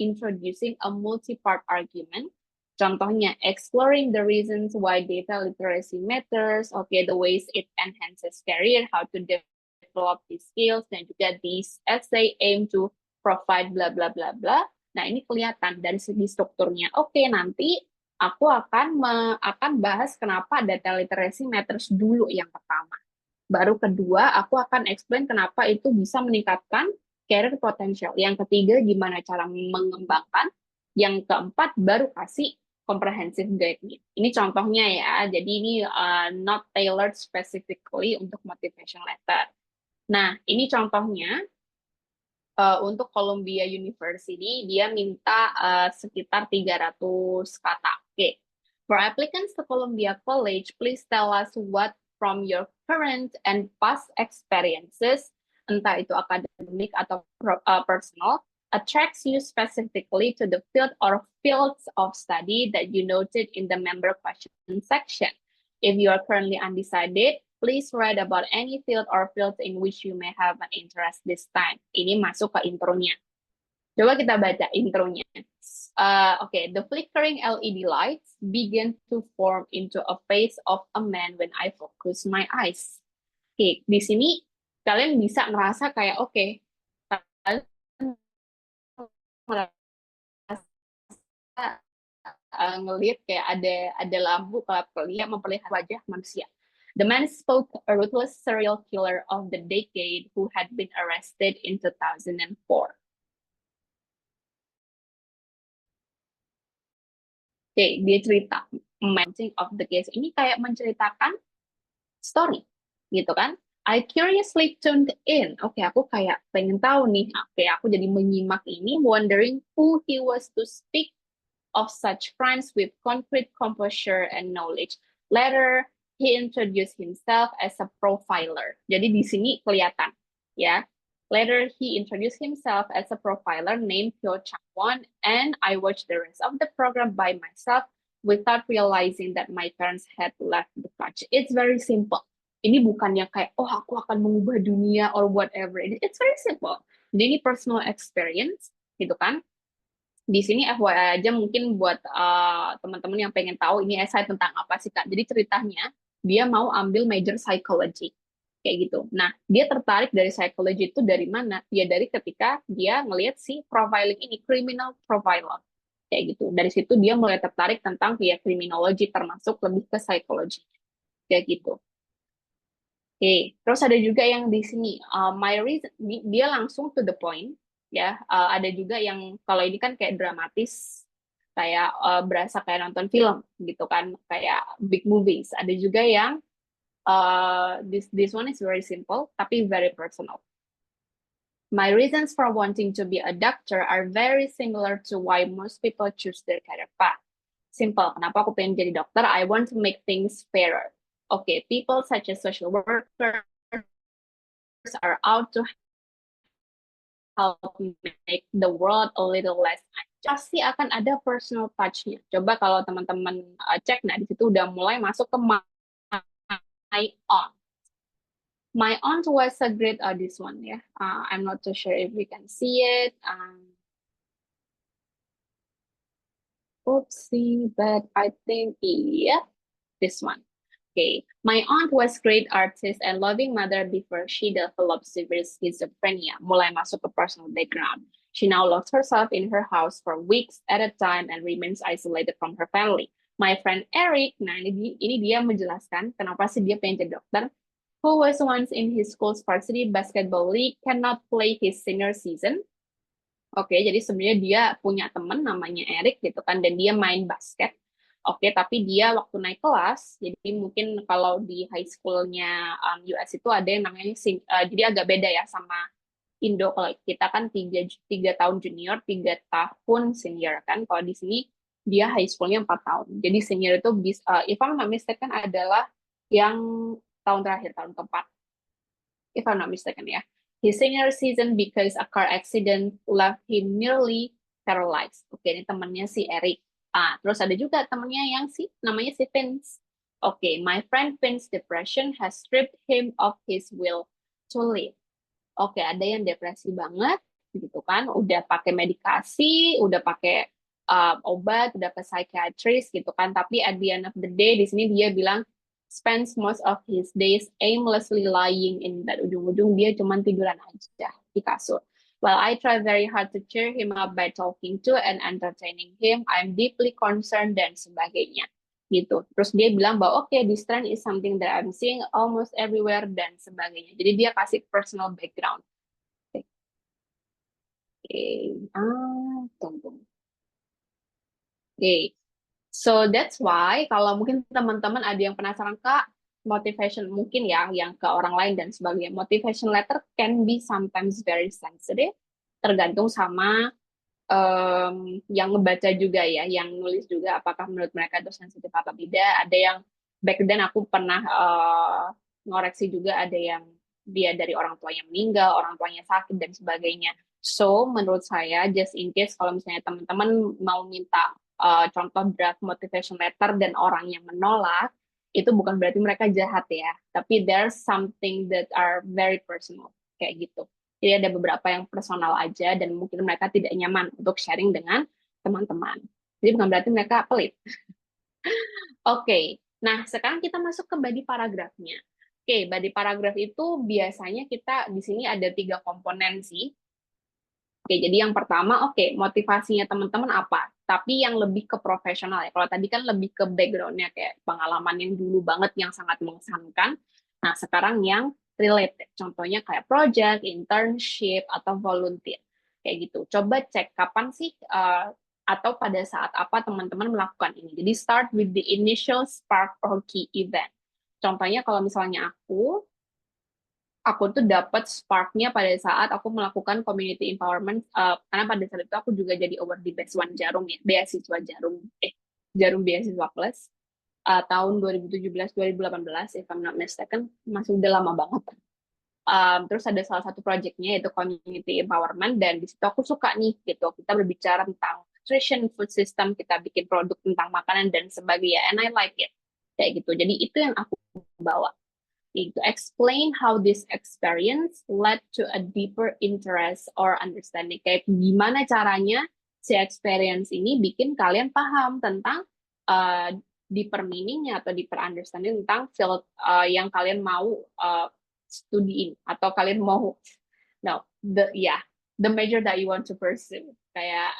introducing a multi-part argument, contohnya exploring the reasons why data literacy matters, okay, the ways it enhances career, how to develop these skills, dan juga these essay aim to provide bla bla bla bla. Nah, ini kelihatan dari segi strukturnya. Oke, nanti aku akan bahas kenapa data literacy matters dulu yang pertama. Baru kedua, aku akan explain kenapa itu bisa meningkatkan career potential. Yang ketiga, gimana cara mengembangkan. Yang keempat, baru kasih comprehensive guide. Ini contohnya ya, jadi ini not tailored specifically untuk motivation letter. Nah, ini contohnya untuk Columbia University, dia minta sekitar 300 kata. Oke. For applicants to Columbia College, please tell us what from your current and past experiences, entah itu akademik atau personal, attracts you specifically to the field or fields of study that you noted in the member question section. If you are currently undecided, please write about any field or fields in which you may have an interest this time. Ini masuk ke intronya. Coba kita baca intronya. Okay, the flickering LED lights begin to form into a face of a man when I focus my eyes. Oke, di sini kalian bisa ngerasa kayak oke, kalian merasa ngelihat kayak ada lampu kelap-kelip memperlihatkan wajah manusia. The man spoke a ruthless serial killer of the decade who had been arrested in 2004. Oke, dia cerita mentioning of the case. Ini kayak menceritakan story, gitu kan? I curiously tuned in. Oke, aku kayak pengen tahu nih. Oke, aku jadi menyimak ini, wondering who he was to speak of such crimes with concrete composure and knowledge. Later, he introduced himself as a profiler. Jadi di sini kelihatan, ya. Later, he introduced himself as a profiler named Pyo Chang-won, and I watched the rest of the program by myself without realizing that my parents had left the country. It's very simple. Ini bukan yang kayak, oh aku akan mengubah dunia or whatever. It's very simple. Jadi ini personal experience, gitu kan. Di sini FYI aja mungkin buat teman-teman yang pengen tahu ini esai tentang apa sih Kak. Jadi ceritanya dia mau ambil major psychology kayak gitu. Nah, dia tertarik dari psychology itu dari mana? Ya dari ketika dia ngelihat si profiling ini, criminal profiler kayak gitu. Dari situ dia mulai tertarik tentang ya criminology termasuk lebih ke psychology kayak gitu. Oke, terus ada juga yang di sini, my reason, dia langsung to the point, ya. Ada juga yang kalau ini kan kayak dramatis, kayak berasa kayak nonton film gitu kan, kayak big movies. Ada juga yang this one is very simple tapi very personal. My reasons for wanting to be a doctor are very similar to why most people choose their career path. Simple. Kenapa aku pengen jadi dokter? I want to make things fairer. Okay, people such as social workers are out to help make the world a little less unjust. Pasti akan ada personal touch-nya. Coba kalau teman-teman cek, nah di situ udah mulai masuk ke my aunt. My aunt was a great this one ya. I'm not too sure if we can see it. Oopsie, but I think yeah, this one. Okay, my aunt was great artist and loving mother before she developed severe schizophrenia. Mulai masuk ke personal background. She now locks herself in her house for weeks at a time and remains isolated from her family. My friend Eric, nah ini dia menjelaskan kenapa sih dia pengen jadi dokter, who was once in his school's varsity basketball league, cannot play his senior season. Oke, jadi sebenarnya dia punya teman namanya Eric gitu kan, dan dia main basket. Oke, tapi dia waktu naik kelas, jadi mungkin kalau di high schoolnya US itu ada yang namanya, jadi agak beda ya sama Indo. Kalau kita kan tiga tahun junior, 3 tahun senior kan. Kalau di sini dia high schoolnya 4 tahun. Jadi senior itu, if I'm not mistaken, adalah yang tahun terakhir, tahun keempat. If I'm not mistaken ya. His senior season because a car accident left him nearly paralyzed. Oke, ini temannya si Eric. Terus ada juga temannya yang namanya si Vince. Oke, my friend Vince's depression has stripped him of his will to live. Oke, ada yang depresi banget, gitu kan? Udah pakai medikasi, udah pakai obat, udah ke psychiatrist, gitu kan? Tapi at the end of the day, di sini dia bilang spends most of his days aimlessly lying in bed. Ujung-ujung dia cuma tiduran aja di kasur. While I try very hard to cheer him up by talking to and entertaining him, I'm deeply concerned dan sebagainya. Gitu. Terus dia bilang bahwa oke, this trend is something that I'm seeing almost everywhere dan sebagainya. Jadi dia kasih personal background. Oke. Tunggu. Oke. So that's why kalau mungkin teman-teman ada yang penasaran Kak, motivation mungkin ya yang ke orang lain dan sebagainya. Motivation letter can be sometimes very sensitive, tergantung sama yang ngebaca juga ya, yang nulis juga apakah menurut mereka itu sensitif atau tidak. Ada yang back then aku pernah ngoreksi juga, ada yang dia dari orang tuanya meninggal, orang tuanya sakit dan sebagainya. So menurut saya just in case kalau misalnya teman-teman mau minta contoh draft motivation letter dan orang yang menolak, itu bukan berarti mereka jahat ya, tapi there's something that are very personal kayak gitu. Jadi ada beberapa yang personal aja dan mungkin mereka tidak nyaman untuk sharing dengan teman-teman. Jadi bukan berarti mereka pelit. Oke, nah sekarang kita masuk ke body paragrafnya. Oke, body paragraf itu biasanya kita di sini ada 3 komponen sih. Oke, jadi yang pertama, oke, motivasinya teman-teman apa? Tapi yang lebih ke profesional ya. Kalau tadi kan lebih ke background-nya, kayak pengalaman yang dulu banget yang sangat mengesankan. Nah, sekarang yang related. Contohnya kayak project, internship, atau volunteer. Kayak gitu. Coba cek kapan sih atau pada saat apa teman-teman melakukan ini. Jadi start with the initial spark or key event. Contohnya kalau misalnya aku tuh dapat spark-nya pada saat aku melakukan community empowerment, karena pada saat itu aku juga jadi award di Best One Jarum ya, beasiswa Jarum, Jarum Beasiswa Plus, tahun 2017-2018, if I'm not mistaken, masih udah lama banget. Terus ada salah satu projectnya yaitu community empowerment, dan di situ aku suka nih, gitu, kita berbicara tentang nutrition, food system, kita bikin produk tentang makanan dan sebagainya, and I like it, kayak gitu. Jadi itu yang aku bawa. To explain how this experience led to a deeper interest or understanding. Kayak gimana caranya si experience ini bikin kalian paham tentang deeper meaning-nya atau deeper understanding tentang field yang kalian mau studiin atau kalian mau the major that you want to pursue, kayak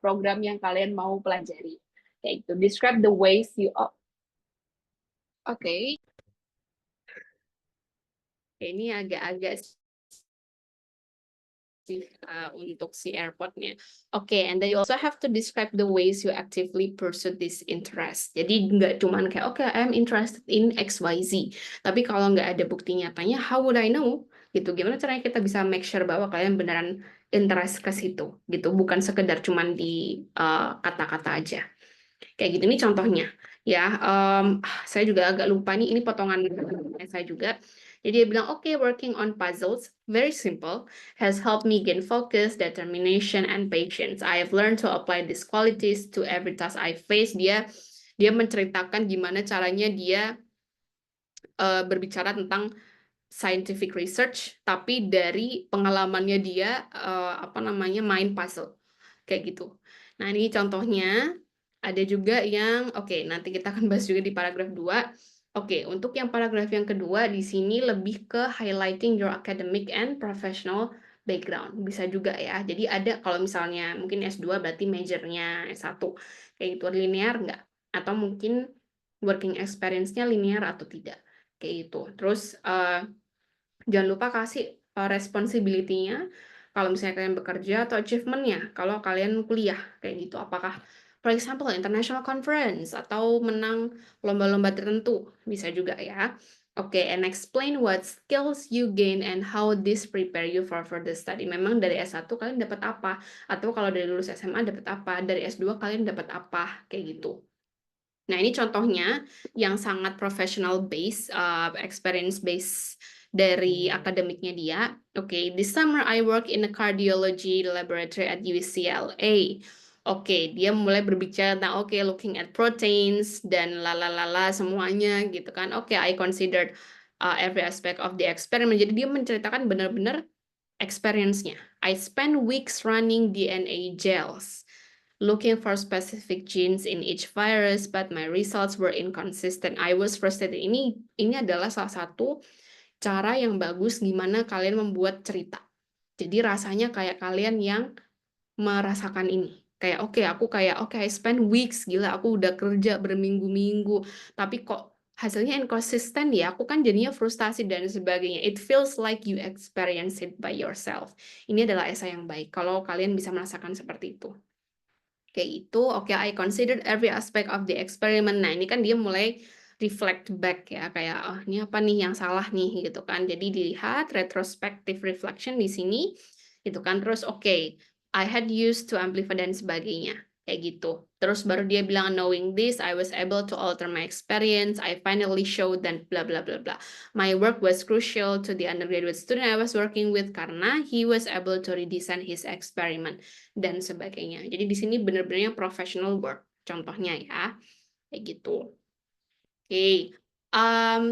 program yang kalian mau pelajari. Kayak itu. Describe the ways you Oke. Ini agak-agak untuk si airport-nya. Oke, and then you also have to describe the ways you actively pursue this interest. Jadi nggak cuman kayak, oke, I'm interested in XYZ. Tapi kalau nggak ada bukti nyatanya, how would I know? Gitu. Gimana caranya kita bisa make sure bahwa kalian beneran interest ke situ, gitu. Bukan sekedar cuman di kata-kata aja. Kayak gitu, ini contohnya. Ya, saya juga agak lupa nih, ini potongan saya juga. Jadi dia bilang, okay, working on puzzles, very simple, has helped me gain focus, determination, and patience. I have learned to apply these qualities to every task I face. Dia menceritakan gimana caranya dia berbicara tentang scientific research, tapi dari pengalamannya dia main puzzle, kayak gitu. Nah, ini contohnya. Ada juga yang, oke, nanti kita akan bahas juga di paragraf 2. Oke, untuk yang paragraf yang kedua, di sini lebih ke highlighting your academic and professional background. Bisa juga ya. Jadi ada, kalau misalnya mungkin S2 berarti majornya S1. Kayak gitu, linear nggak? Atau mungkin working experience-nya linear atau tidak. Kayak gitu. Terus, jangan lupa kasih responsibility-nya kalau misalnya kalian bekerja atau achievement-nya kalau kalian kuliah kayak gitu. Apakah for example international conference atau menang lomba-lomba tertentu bisa juga ya. Oke, and explain what skills you gain and how this prepare you for further study. Memang dari S1 kalian dapat apa? Atau kalau dari lulus SMA dapat apa? Dari S2 kalian dapat apa? Kayak gitu. Nah, ini contohnya yang sangat professional base, experience base dari akademiknya dia. Oke, this summer I work in a cardiology laboratory at UCLA. Oke, dia mulai berbicara tentang looking at proteins dan lalalala semuanya gitu kan. Oke, I considered every aspect of the experiment. Jadi dia menceritakan benar-benar experience-nya. I spent weeks running DNA gels, looking for specific genes in each virus, but my results were inconsistent. I was frustrated. Ini adalah salah satu cara yang bagus gimana kalian membuat cerita. Jadi rasanya kayak kalian yang merasakan ini. Kayak I spend weeks, gila, aku udah kerja berminggu-minggu, tapi kok hasilnya inconsistent ya, aku kan jadinya frustasi dan sebagainya. It feels like you experience it by yourself. Ini adalah esai yang baik, kalau kalian bisa merasakan seperti itu. Kayak itu, oke, I considered every aspect of the experiment. Nah, ini kan dia mulai reflect back ya, kayak, oh ini apa nih yang salah nih, gitu kan. Jadi dilihat, retrospective reflection di sini, gitu kan. Terus, oke, I had used to amplify dan sebagainya, kayak gitu. Terus baru dia bilang, knowing this, I was able to alter my experience, I finally showed dan bla bla bla bla. My work was crucial to the undergraduate student I was working with karena he was able to redesign his experiment dan sebagainya. Jadi di sini benar-benar professional work, contohnya ya, kayak gitu. Oke,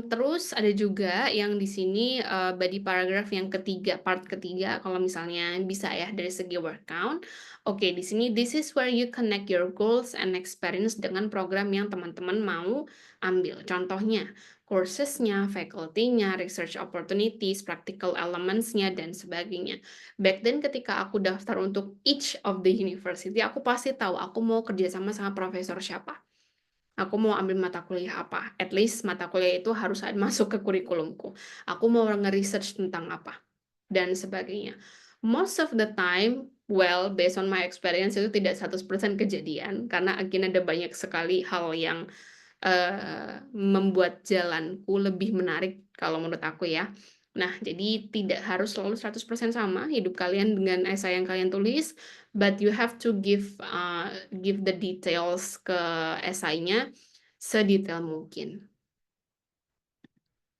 terus ada juga yang di sini body paragraph yang ketiga, part ketiga, kalau misalnya bisa ya dari segi word count. Oke, di sini this is where you connect your goals and experience dengan program yang teman-teman mau ambil. Contohnya, courses-nya, faculty-nya, research opportunities, practical elements-nya, dan sebagainya. Back then ketika aku daftar untuk each of the university, aku pasti tahu aku mau kerjasama sama profesor siapa. Aku mau ambil mata kuliah apa. At least mata kuliah itu harus masuk ke kurikulumku. Aku mau nge-research tentang apa. Dan sebagainya. Most of the time, well, based on my experience, itu tidak 100% kejadian. Karena akhirnya ada banyak sekali hal yang membuat jalanku lebih menarik kalau menurut aku ya. Nah, jadi tidak harus selalu 100% sama hidup kalian dengan esai yang kalian tulis, but you have to give the details ke esainya sedetail mungkin.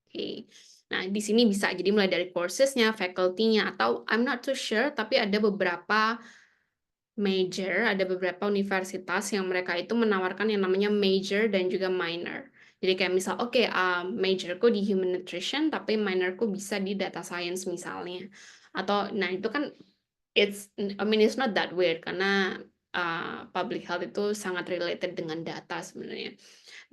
Oke. Nah, di sini bisa jadi mulai dari courses-nya, faculty-nya, atau I'm not too sure, tapi ada beberapa major, ada beberapa universitas yang mereka itu menawarkan yang namanya major dan juga minor. Jadi kayak misal, oke, majorku di human nutrition, tapi minorku bisa di data science misalnya. Atau, nah itu kan I mean it's not that weird karena public health itu sangat related dengan data sebenarnya.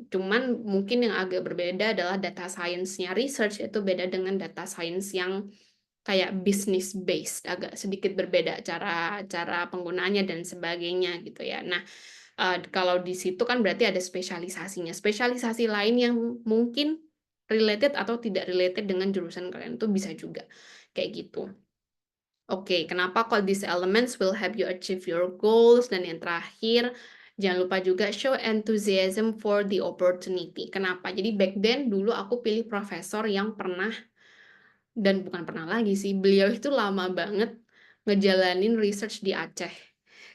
Cuman mungkin yang agak berbeda adalah data science-nya research itu beda dengan data science yang kayak business based, agak sedikit berbeda cara cara penggunaannya dan sebagainya gitu ya. Nah, kalau di situ kan berarti ada spesialisasinya. Spesialisasi lain yang mungkin related atau tidak related dengan jurusan kalian itu bisa juga kayak gitu. Oke, kenapa call these elements will help you achieve your goals? Dan yang terakhir, jangan lupa juga show enthusiasm for the opportunity. Kenapa? Jadi back then dulu aku pilih profesor yang pernah, dan bukan pernah lagi sih, beliau itu lama banget ngejalanin research di Aceh.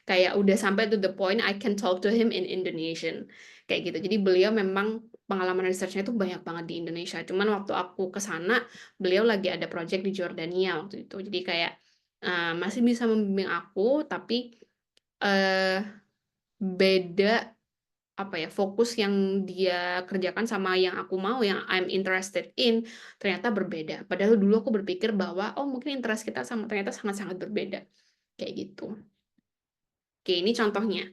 Kayak udah sampai to the point I can talk to him in Indonesian. Kayak gitu. Jadi beliau memang pengalaman researchnya itu banyak banget di Indonesia. Cuman waktu aku ke sana, beliau lagi ada project di Jordania waktu itu. Jadi kayak masih bisa membimbing aku, tapi eh beda apa ya, fokus yang dia kerjakan sama yang aku mau, yang I'm interested in, ternyata berbeda. Padahal dulu aku berpikir bahwa, oh mungkin interest kita sama, ternyata sangat-sangat berbeda. Kayak gitu. Oke, ini contohnya.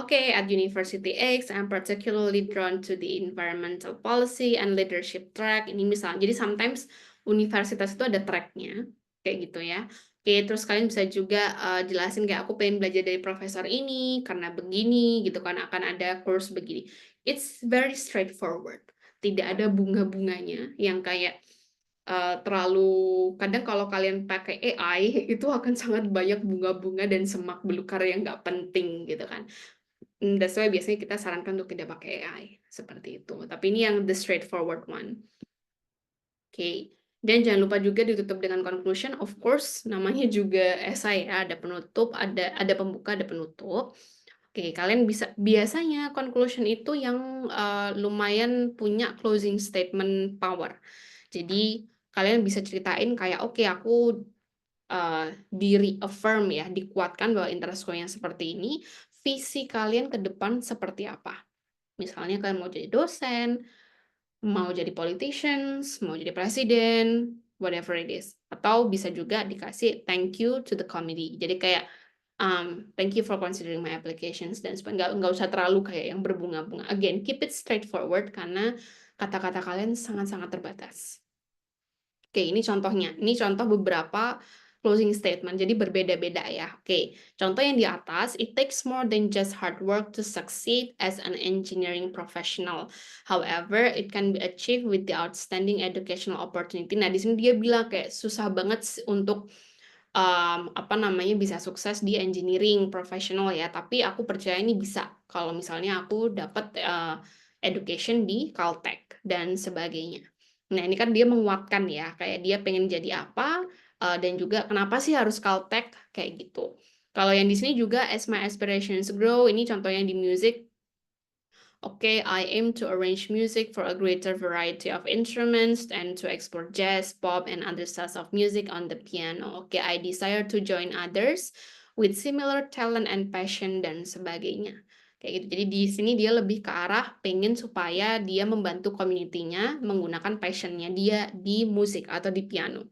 Okay, at University X, I'm particularly drawn to the environmental policy and leadership track. Ini misalnya, jadi sometimes universitas itu ada tracknya, kayak gitu ya. Oke, terus kalian bisa juga jelasin kayak aku pengen belajar dari profesor ini karena begini, gitu kan akan ada course begini. It's very straightforward. Tidak ada bunga-bunganya yang kayak terlalu, kadang kalau kalian pakai AI itu akan sangat banyak bunga-bunga dan semak belukar yang nggak penting gitu kan. That's why biasanya kita sarankan untuk tidak pakai AI seperti itu. Tapi ini yang the straightforward one. Oke. Dan jangan lupa juga ditutup dengan conclusion. Of course, namanya juga essay ya, ada penutup, ada pembuka, ada penutup. Oke, kalian bisa biasanya conclusion itu yang lumayan punya closing statement power. Jadi kalian bisa ceritain kayak oke, aku di reaffirm ya, dikuatkan bahwa interestku yang seperti ini, visi kalian ke depan seperti apa. Misalnya kalian mau jadi dosen, mau jadi politicians, mau jadi presiden, whatever it is. Atau bisa juga dikasih thank you to the committee. Jadi kayak thank you for considering my applications dan nggak usah terlalu kayak yang berbunga-bunga. Again, keep it straightforward karena kata-kata kalian sangat-sangat terbatas. Oke, ini contohnya. Ini contoh beberapa closing statement. Jadi berbeda-beda ya. Oke, contoh yang di atas, it takes more than just hard work to succeed as an engineering professional. However, it can be achieved with the outstanding educational opportunity. Nah, di sini dia bilang kayak susah banget untuk apa namanya bisa sukses di engineering professional ya. Tapi aku percaya ini bisa kalau misalnya aku dapat education di Caltech dan sebagainya. Nah, ini kan dia menguatkan ya, kayak dia pengen jadi apa, dan juga kenapa sih harus Caltech, kayak gitu. Kalau yang di sini juga as my aspirations grow, ini contohnya di music. Okay, I aim to arrange music for a greater variety of instruments and to explore jazz, pop, and other styles of music on the piano. Okay, I desire to join others with similar talent and passion dan sebagainya. Kayak gitu. Jadi di sini dia lebih ke arah pengen supaya dia membantu community-nya menggunakan passionnya dia di musik atau di piano.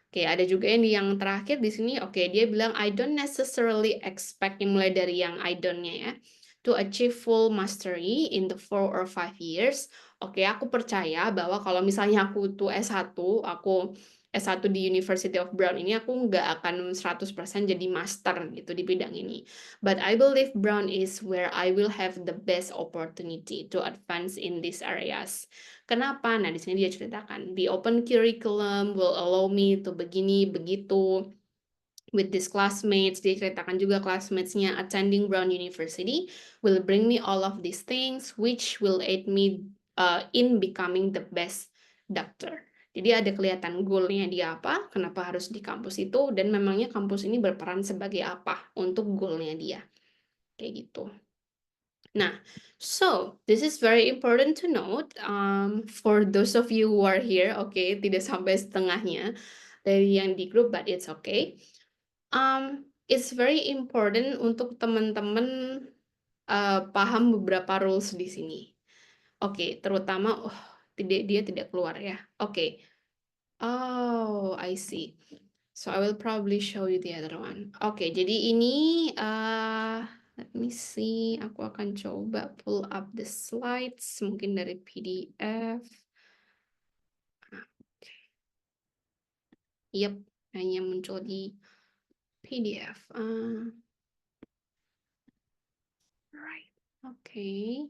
Oke, ada juga yang terakhir di sini. Oke, dia bilang I don't necessarily expect mulai dari yang I don't-nya ya to achieve full mastery in the 4 or 5 years. Oke, aku percaya bahwa kalau misalnya aku tuh S1, aku S1 di University of Brown ini aku nggak akan 100% jadi master gitu di bidang ini. But I believe Brown is where I will have the best opportunity to advance in these areas. Kenapa? Nah, di sini dia ceritakan, the open curriculum will allow me to begini, begitu, with these classmates. Dia ceritakan juga classmates-nya attending Brown University will bring me all of these things, which will aid me in becoming the best doctor. Jadi ada kelihatan goal-nya dia apa, kenapa harus di kampus itu, dan memangnya kampus ini berperan sebagai apa untuk goal-nya dia. Kayak gitu. Nah, so this is very important to note for those of you who are here. Okay, tidak sampai setengahnya dari yang di grup, but it's okay. It's very important untuk teman-teman paham beberapa rules di sini. Oke, terutama dia tidak keluar ya. Oke. Oh, I see. So I will probably show you the other one. Oke, jadi ini let me see. Aku akan coba pull up the slides mungkin dari PDF. Yep, hanya muncul di PDF. Right. Oke.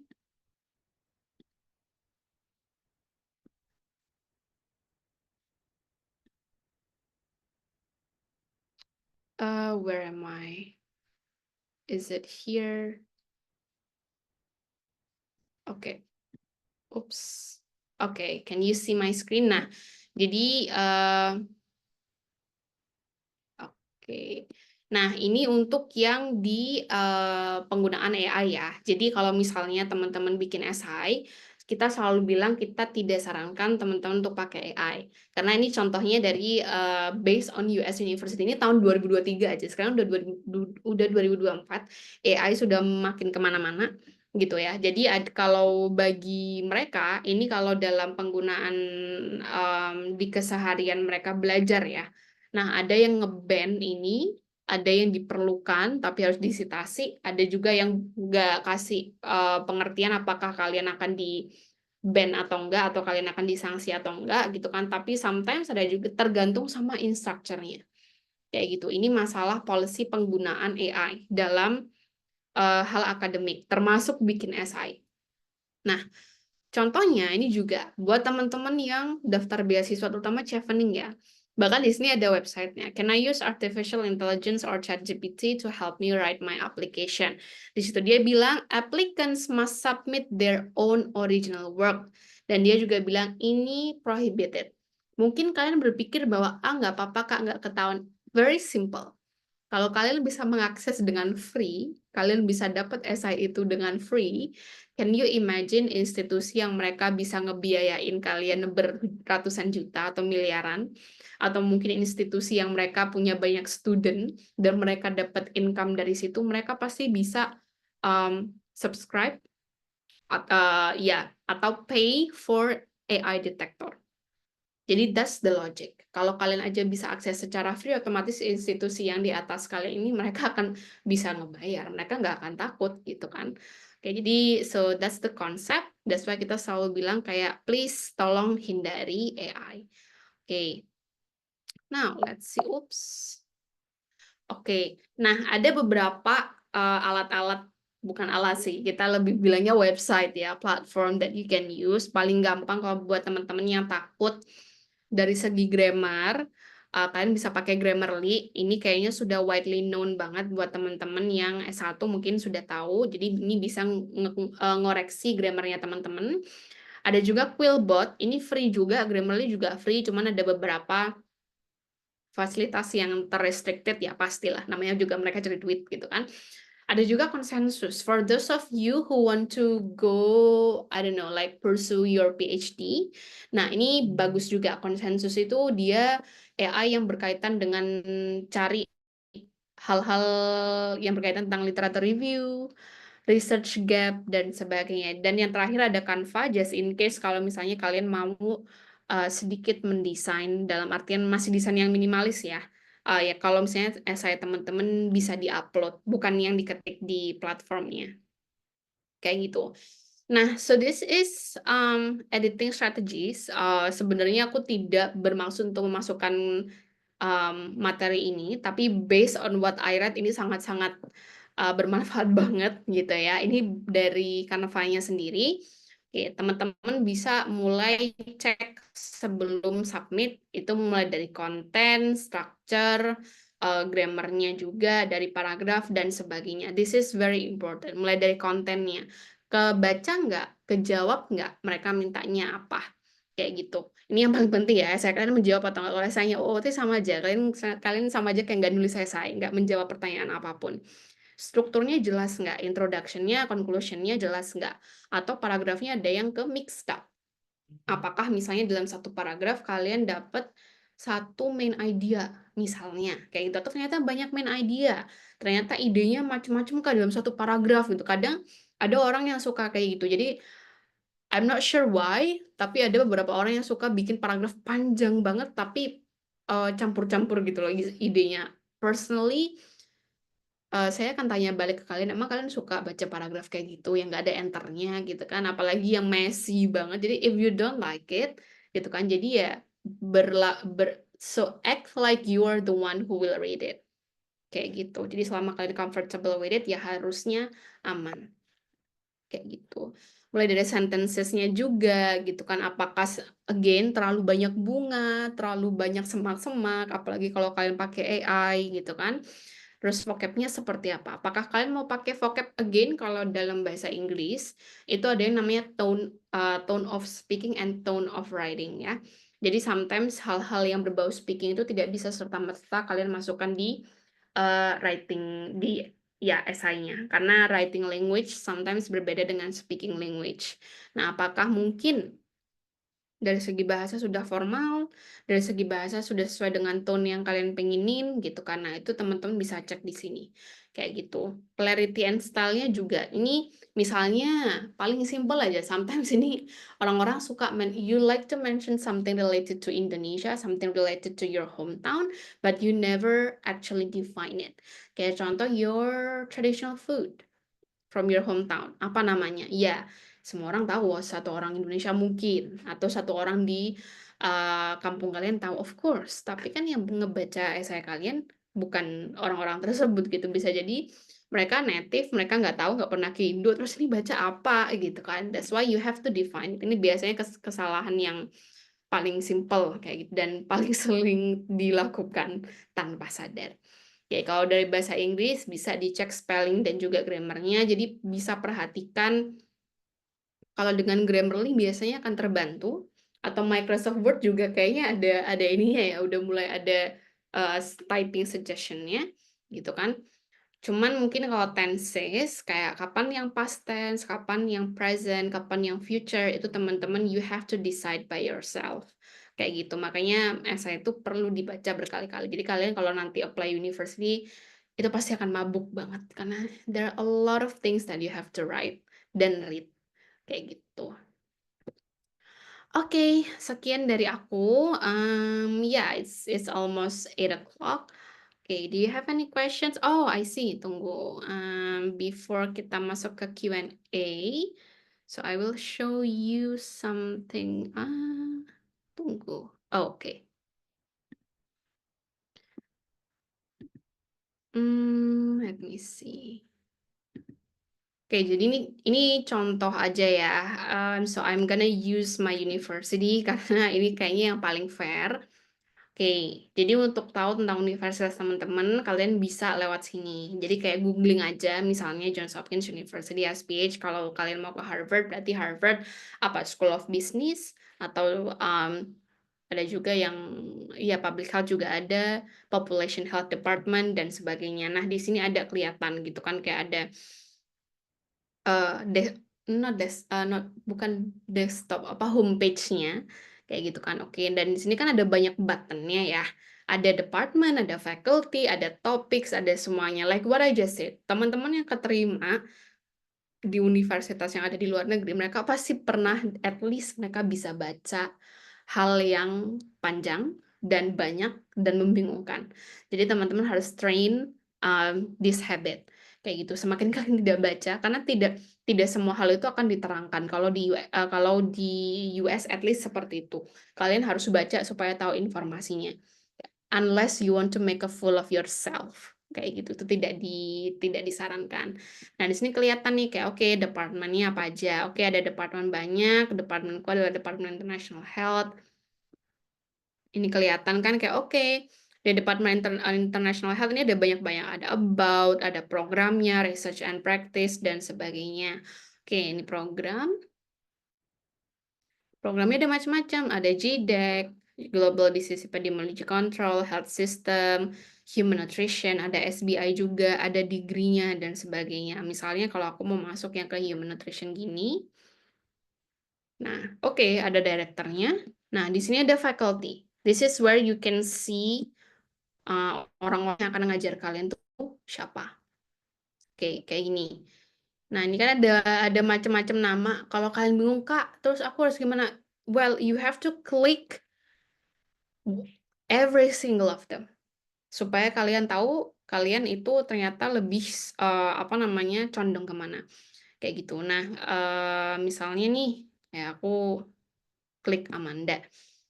Where am I? Is it here? Oke. Oops. Oke, can you see my screen? Nah, jadi oke. Nah, ini untuk yang di penggunaan AI ya. Jadi kalau misalnya teman-teman bikin esai, kita selalu bilang kita tidak sarankan teman-teman untuk pakai AI. Karena ini contohnya dari based on US University ini tahun 2023 aja. Sekarang udah 2024, AI sudah makin kemana-mana gitu ya. Jadi kalau bagi mereka, ini kalau dalam penggunaan di keseharian mereka belajar ya. Nah, ada yang nge-ban ini, ada yang diperlukan tapi harus disitasi, ada juga yang nggak kasih pengertian apakah kalian akan di-ban atau enggak, atau kalian akan disanksi atau enggak gitu kan. Tapi sometimes ada juga tergantung sama instructor-nya. Kayak gitu. Ini masalah policy penggunaan AI dalam hal akademik, termasuk bikin esai. Nah, contohnya ini juga buat teman-teman yang daftar beasiswa terutama Chevening ya. Bahkan di sini ada websitenya. Can I use artificial intelligence or ChatGPT to help me write my application? Di situ dia bilang applicants must submit their own original work. Dan dia juga bilang ini prohibited. Mungkin kalian berpikir bahwa nggak apa-apa kak, nggak ketahuan. Very simple. Kalau kalian bisa mengakses dengan free, kalian bisa dapat esai itu dengan free. Can you imagine institusi yang mereka bisa ngebiayain kalian beratusan juta atau miliaran? Atau mungkin institusi yang mereka punya banyak student dan mereka dapat income dari situ, mereka pasti bisa subscribe atau pay for AI detector. Jadi that's the logic. Kalau kalian aja bisa akses secara free, otomatis institusi yang di atas kalian ini mereka akan bisa ngebayar. Mereka nggak akan takut gitu kan. Oke, jadi so that's the concept. That's why kita selalu bilang kayak please tolong hindari AI. Oke. Now let's see. Oops. Oke. Nah, ada beberapa alat-alat, bukan alat sih, kita lebih bilangnya website ya, platform that you can use. Paling gampang kalau buat teman-teman yang takut dari segi grammar, kalian bisa pakai Grammarly. Ini kayaknya sudah widely known banget buat teman-teman yang S1 mungkin sudah tahu. Jadi ini bisa ngoreksi grammarnya teman-teman. Ada juga Quillbot, ini free juga, Grammarly juga free, cuman ada beberapa fasilitas yang terrestricted ya pastilah. Namanya juga mereka cari duit gitu kan. Ada juga konsensus. For those of you who want to go, I don't know, like pursue your PhD. Nah, ini bagus juga. Konsensus itu dia AI yang berkaitan dengan cari hal-hal yang berkaitan tentang literatur review, research gap, dan sebagainya. Dan yang terakhir ada Canva, just in case kalau misalnya kalian mau sedikit mendesain, dalam artian masih desain yang minimalis ya. Ya kalau misalnya saya teman-teman bisa diupload, bukan yang diketik di platformnya. Kayak gitu. Nah, so this is editing strategies. Sebenarnya aku tidak bermaksud untuk memasukkan materi ini, tapi based on what I read ini sangat-sangat bermanfaat banget gitu ya. Ini dari Canva-nya sendiri. Oke, teman-teman bisa mulai cek sebelum submit, itu mulai dari konten, structure, grammarnya juga, dari paragraf, dan sebagainya. This is very important. Mulai dari kontennya. Kebaca nggak? Kejawab nggak? Mereka mintanya apa? Kayak gitu. Ini yang paling penting ya, saya kalian menjawab atau nggak. Kalau esainya itu sama aja, kalian sama aja kayak nggak nulis esai, nggak menjawab pertanyaan apapun. Strukturnya jelas nggak, introduction-nya, conclusion-nya jelas nggak, atau paragrafnya ada yang ke mixed up. Apakah misalnya dalam satu paragraf kalian dapat satu main idea, misalnya kayak gitu, atau ternyata banyak main idea, ternyata idenya macam-macam kan dalam satu paragraf gitu. Kadang ada orang yang suka kayak gitu, jadi I'm not sure why, tapi ada beberapa orang yang suka bikin paragraf panjang banget, tapi campur-campur gitu loh idenya. Personally, saya akan tanya balik ke kalian, emang kalian suka baca paragraf kayak gitu yang nggak ada enternya gitu kan, apalagi yang messy banget. Jadi if you don't like it, gitu kan, jadi ya so act like you are the one who will read it, kayak gitu. Jadi selama kalian comfortable with it, ya harusnya aman, kayak gitu. Mulai dari sentencesnya juga gitu kan, apakah again terlalu banyak bunga, terlalu banyak semak-semak, apalagi kalau kalian pakai AI gitu kan. Terus vocabnya seperti apa? Apakah kalian mau pakai vocab again? Kalau dalam bahasa Inggris itu ada yang namanya tone of speaking and tone of writing ya. Jadi sometimes hal-hal yang berbau speaking itu tidak bisa serta-merta kalian masukkan di writing di ya esainya, karena writing language sometimes berbeda dengan speaking language. Nah, apakah mungkin dari segi bahasa sudah formal, dari segi bahasa sudah sesuai dengan tone yang kalian pengenin gitu kan. Nah, itu teman-teman bisa cek di sini. Kayak gitu. Clarity and style-nya juga. Ini misalnya paling simple aja. Sometimes ini orang-orang suka you like to mention something related to Indonesia, something related to your hometown, but you never actually define it. Kayak contoh your traditional food from your hometown. Apa namanya? Ya, semua orang tahu, satu orang Indonesia mungkin, atau satu orang di kampung kalian tahu, of course. Tapi kan yang ngebaca esai kalian bukan orang-orang tersebut gitu. Bisa jadi mereka native, mereka nggak tahu, nggak pernah ke Indo, terus ini baca apa gitu kan. That's why you have to define. Ini biasanya kesalahan yang paling simple kayak gitu dan paling sering dilakukan tanpa sadar. Oke, kalau dari bahasa Inggris bisa dicek spelling dan juga grammarnya. Jadi bisa perhatikan kalau dengan Grammarly biasanya akan terbantu, atau Microsoft Word juga kayaknya ada ininya ya, udah mulai ada typing suggestion-nya gitu kan. Cuman mungkin kalau tenses kayak kapan yang past tense, kapan yang present, kapan yang future, itu teman-teman you have to decide by yourself. Kayak gitu. Makanya essay itu perlu dibaca berkali-kali. Jadi kalian kalau nanti apply university itu pasti akan mabuk banget karena there are a lot of things that you have to write dan read. Kayak gitu. Oke, sekian dari aku. Yeah, it's almost 8 o'clock. Okay, do you have any questions? Oh, I see. Tunggu. Before kita masuk ke Q&A, so I will show you something. Tunggu. Oh, okay. Let me see. Oke, jadi ini contoh aja ya. So I'm gonna use my university karena ini kayaknya yang paling fair. Oke, jadi untuk tahu tentang universitas teman-teman, kalian bisa lewat sini. Jadi kayak googling aja, misalnya Johns Hopkins University SPH. Kalau kalian mau ke Harvard, berarti Harvard apa School of Business atau ada juga yang ya public health juga ada, population health department dan sebagainya. Nah, di sini ada kelihatan gitu kan kayak ada bukan desktop apa homepage-nya kayak gitu kan. Oke, dan di sini kan ada banyak buttonnya ya, ada department, ada faculty, ada topics, ada semuanya like what I just said. Teman-teman yang keterima di universitas yang ada di luar negeri, mereka pasti pernah at least mereka bisa baca hal yang panjang dan banyak dan membingungkan. Jadi teman-teman harus train this habit kayak gitu. Semakin kalian tidak baca, karena tidak semua hal itu akan diterangkan. Kalau di US at least seperti itu. Kalian harus baca supaya tahu informasinya. Unless you want to make a fool of yourself kayak gitu, itu tidak disarankan. Nah, di sini kelihatan nih kayak oke, departemennya apa aja. Oke, ada departemen banyak, departemenku adalah Departemen International Health. Ini kelihatan kan kayak oke, di Departemen International Health ini ada banyak-banyak, ada about, ada programnya, research and practice dan sebagainya. Oke, ini programnya ada macam-macam, ada GDEC, Global Disease Epidemiology Control, Health System, Human Nutrition, ada SBI juga, ada degree-nya dan sebagainya. Misalnya kalau aku mau masuk yang ke Human Nutrition gini, nah oke, ada directornya. Nah, di sini ada faculty. This is where you can see orang-orang yang akan ngajar kalian tuh siapa. Oke, kayak gini. Nah, ini kan ada macam-macam nama. Kalau kalian bingung, Kak, terus aku harus gimana? Well, you have to click every single of them supaya kalian tahu kalian itu ternyata lebih apa namanya condong kemana kayak gitu. Nah, misalnya nih, ya aku klik Amanda.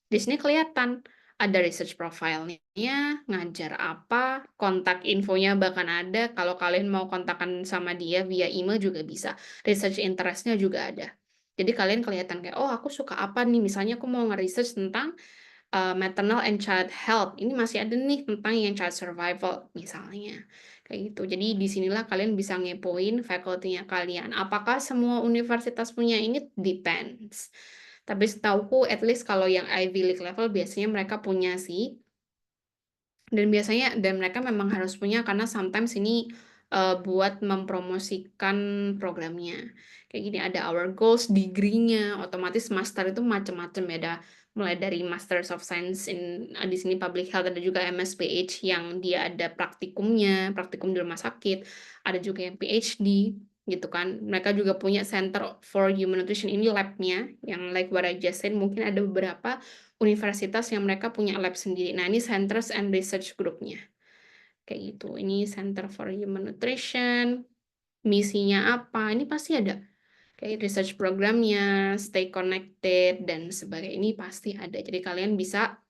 Di sini kelihatan ada research profile-nya, ngajar apa, kontak infonya bahkan ada. Kalau kalian mau kontakkan sama dia via email juga bisa. Research interest-nya juga ada. Jadi kalian kelihatan kayak, oh aku suka apa nih. Misalnya aku mau nge-research tentang maternal and child health. Ini masih ada nih tentang yang child survival misalnya. Kayak gitu. Jadi disinilah kalian bisa ngepoin faculty-nya kalian. Apakah semua universitas punya ini? Depends. Tapi setauku at least kalau yang Ivy League level biasanya mereka punya sih. Dan biasanya dan mereka memang harus punya karena sometimes ini buat mempromosikan programnya. Kayak gini ada our goals, degree-nya, otomatis master itu macam-macam ya. Ada mulai dari Masters of Science di sini Public Health, ada juga MSPH yang dia ada praktikumnya, praktikum di rumah sakit, ada juga yang PhD gitu kan. Mereka juga punya Center for Human Nutrition, ini lab-nya yang like what I just said, mungkin ada beberapa universitas yang mereka punya lab sendiri. Nah, ini Centers and Research Group-nya. Kayak gitu. Ini Center for Human Nutrition. Misinya apa? Ini pasti ada. Kayak research programnya, stay connected, dan sebagainya. Ini pasti ada. Jadi kalian bisa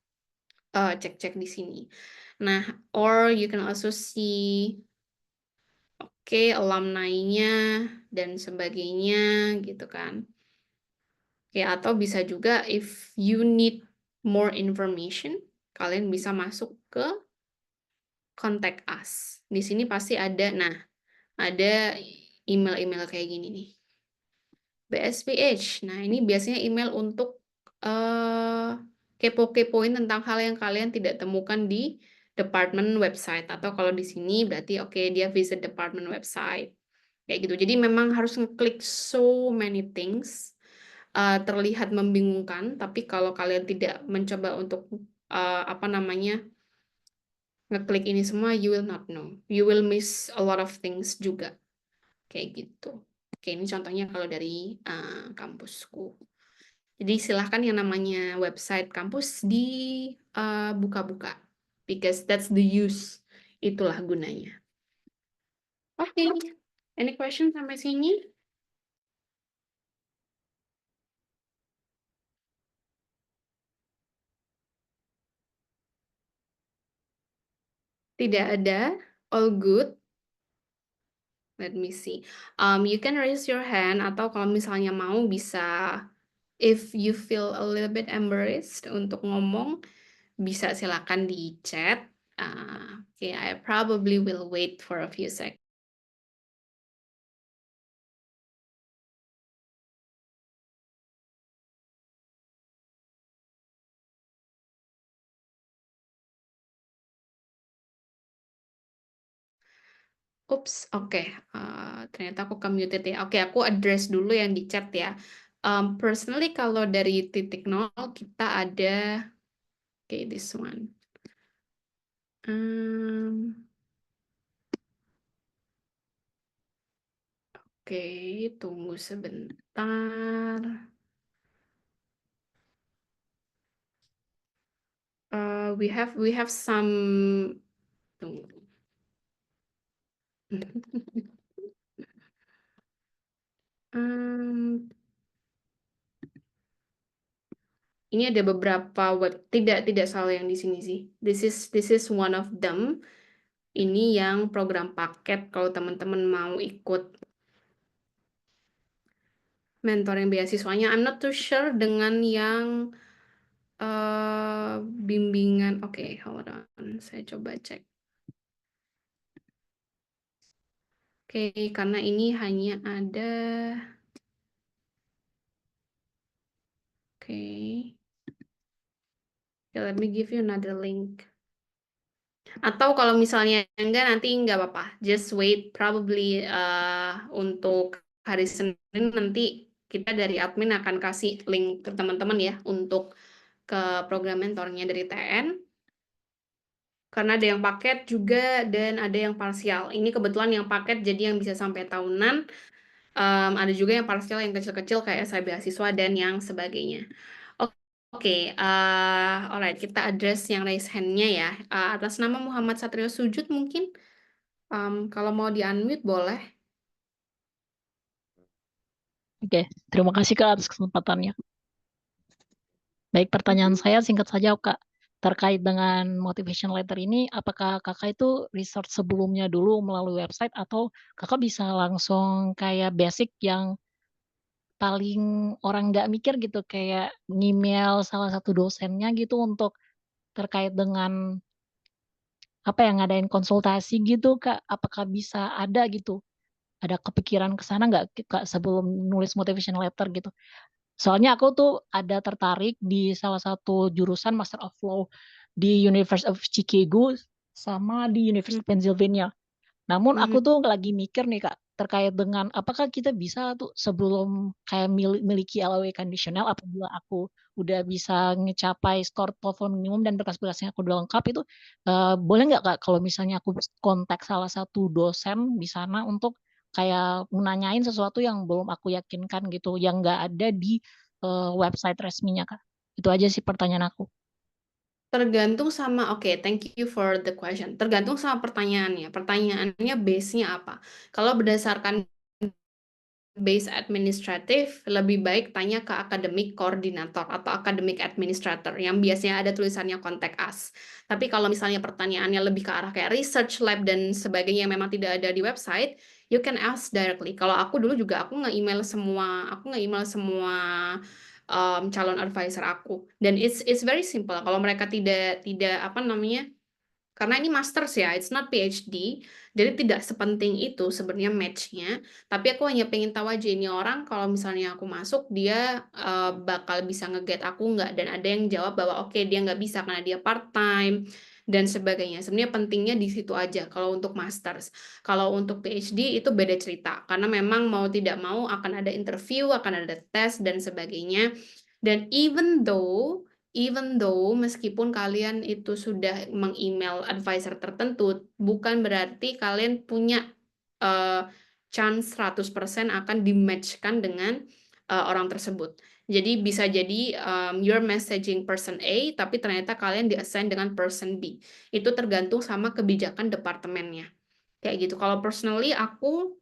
cek-cek di sini. Nah, or you can also see alumni-nya dan sebagainya gitu kan. Atau bisa juga if you need more information, kalian bisa masuk ke contact us. Di sini pasti ada, nah, ada email-email kayak gini nih. BSPH. Nah, ini biasanya email untuk kepo-kepoin tentang hal yang kalian tidak temukan di department website. Atau kalau di sini berarti dia visit department website. Kayak gitu. Jadi memang harus ngeklik so many things. Terlihat membingungkan, tapi kalau kalian tidak mencoba untuk apa namanya ngeklik ini semua, you will not know, you will miss a lot of things juga kayak gitu. Oke, ini contohnya kalau dari kampusku. Jadi silahkan yang namanya website kampus dibuka-buka, because that's the use, itulah gunanya. Oke, any question sampai sini? Tidak ada, all good. Let me see. You can raise your hand atau kalau misalnya mau bisa, if you feel a little bit embarrassed untuk ngomong, bisa silakan di chat. Okay, I probably will wait for a few seconds. Oops, oke. Ternyata aku ke-muted ya. Oke, aku address dulu yang di chat ya. Personally, kalau dari titik nol, kita ada, this one. Oke, tunggu sebentar. We have some. Tunggu. Ini ada beberapa web, tidak salah yang di sini sih. This is one of them. Ini yang program paket kalau teman-teman mau ikut mentoring beasiswanya. I'm not too sure dengan yang bimbingan. Oke, hold on. Saya coba cek. Oke, karena ini hanya ada. Oke. Let me give you another link. Atau kalau misalnya enggak, nanti enggak apa-apa. Just wait, probably untuk hari Senin nanti kita dari admin akan kasih link ke teman-teman ya untuk ke program mentornya dari TN. Karena ada yang paket juga dan ada yang parsial. Ini kebetulan yang paket jadi yang bisa sampai tahunan. Ada juga yang parsial yang kecil-kecil kayak essay beasiswa dan yang sebagainya. Oke, alright, kita address yang raise hand-nya ya. Atas nama Muhammad Satrio Sujud mungkin, kalau mau di-unmute boleh. Oke, terima kasih Kak atas kesempatannya. Baik, pertanyaan saya singkat saja Kak. Terkait dengan motivation letter ini, apakah Kakak itu research sebelumnya dulu melalui website atau Kakak bisa langsung kayak basic yang paling orang nggak mikir gitu, kayak email salah satu dosennya gitu untuk terkait dengan apa ya, ngadain konsultasi gitu Kak, apakah bisa ada gitu? Ada kepikiran ke sana nggak Kak sebelum nulis motivation letter gitu? Soalnya aku tuh ada tertarik di salah satu jurusan Master of Law di University of Chicago sama di University of Pennsylvania. Namun Mhm. aku tuh lagi mikir nih Kak, terkait dengan apakah kita bisa tuh sebelum kayak miliki LOE kondisional apabila aku udah bisa ngecapai skor TOEFL minimum dan berkas-berkasnya aku udah lengkap itu, boleh nggak Kak kalau misalnya aku kontak salah satu dosen di sana untuk kayak nanyain sesuatu yang belum aku yakinkan gitu, yang nggak ada di, website resminya Kak? Itu aja sih pertanyaan aku. Tergantung sama, oke, thank you for the question. Tergantung sama pertanyaannya. Pertanyaannya base-nya apa? Kalau berdasarkan base administratif, lebih baik tanya ke akademik koordinator atau akademik administrator yang biasanya ada tulisannya contact us. Tapi kalau misalnya pertanyaannya lebih ke arah kayak research lab dan sebagainya yang memang tidak ada di website, you can ask directly. Kalau aku dulu juga aku nge-email semua calon advisor aku, dan it's very simple. Kalau mereka tidak tidak apa namanya, karena ini masters ya, it's not PhD, jadi tidak sepenting itu sebenarnya match-nya. Tapi aku hanya pengen tahu aja ini orang kalau misalnya aku masuk, dia bakal bisa nge-get aku nggak. Dan ada yang jawab bahwa oke, dia nggak bisa karena dia part-time dan sebagainya. Sebenarnya pentingnya di situ aja kalau untuk masters. Kalau untuk PhD itu beda cerita, karena memang mau tidak mau akan ada interview, akan ada tes dan sebagainya. Dan even though meskipun kalian itu sudah meng-email advisor tertentu, bukan berarti kalian punya chance 100% akan di-match-kan dengan orang tersebut. Jadi bisa jadi you're messaging person A, tapi ternyata kalian di-assign dengan person B. Itu tergantung sama kebijakan departemennya. Kayak gitu. Kalau personally aku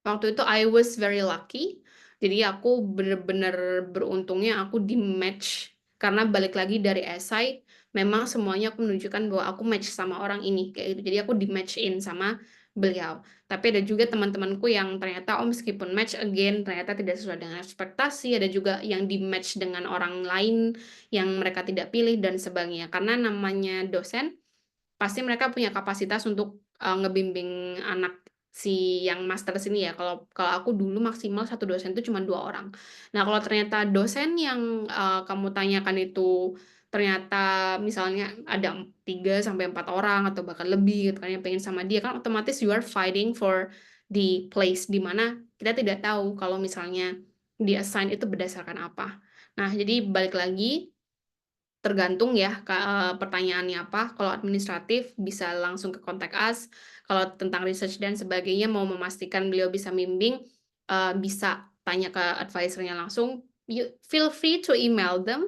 waktu itu I was very lucky. Jadi aku bener-bener beruntungnya aku di match karena balik lagi dari esai memang semuanya aku menunjukkan bahwa aku match sama orang ini kayak gitu. Jadi aku di match in sama beliau. Tapi ada juga teman-temanku yang ternyata meskipun match again ternyata tidak sesuai dengan ekspektasi, ada juga yang di match dengan orang lain yang mereka tidak pilih dan sebagainya. Karena namanya dosen pasti mereka punya kapasitas untuk ngebimbing anak si yang master sini ya. Kalau kalau aku dulu maksimal satu dosen itu cuma 2 orang. Nah, kalau ternyata dosen yang kamu tanyakan itu ternyata misalnya ada 3 sampai 4 orang atau bahkan lebih gitu kan yang pengen sama dia, kan otomatis you are fighting for the place di mana kita tidak tahu kalau misalnya di assign itu berdasarkan apa. Nah, jadi balik lagi tergantung ya pertanyaannya apa. Kalau administratif bisa langsung ke kontak us. Kalau tentang research dan sebagainya mau memastikan beliau bisa bimbing, bisa tanya ke advisornya langsung. You feel free to email them.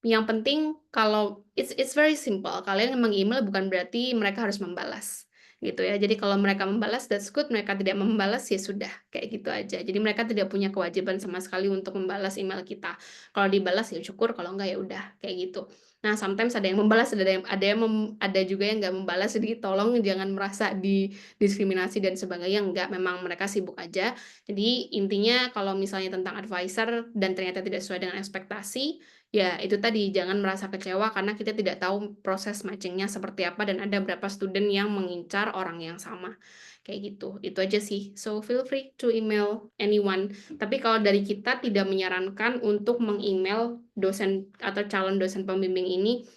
Yang penting kalau it's very simple. Kalian meng-email bukan berarti mereka harus membalas gitu ya. Jadi kalau mereka membalas that's good, mereka tidak membalas ya sudah, kayak gitu aja. Jadi mereka tidak punya kewajiban sama sekali untuk membalas email kita. Kalau dibalas ya syukur, kalau enggak ya udah, kayak gitu. Nah, sometimes ada yang membalas, ada juga yang nggak membalas. Jadi tolong jangan merasa didiskriminasi dan sebagainya. Enggak, memang mereka sibuk aja. Jadi intinya kalau misalnya tentang advisor dan ternyata tidak sesuai dengan ekspektasi, ya, itu tadi, jangan merasa kecewa karena kita tidak tahu proses matchingnya seperti apa dan ada berapa student yang mengincar orang yang sama. Kayak gitu. Itu aja sih. So, feel free to email anyone. Tapi kalau dari kita tidak menyarankan untuk meng-email dosen atau calon dosen pembimbing ini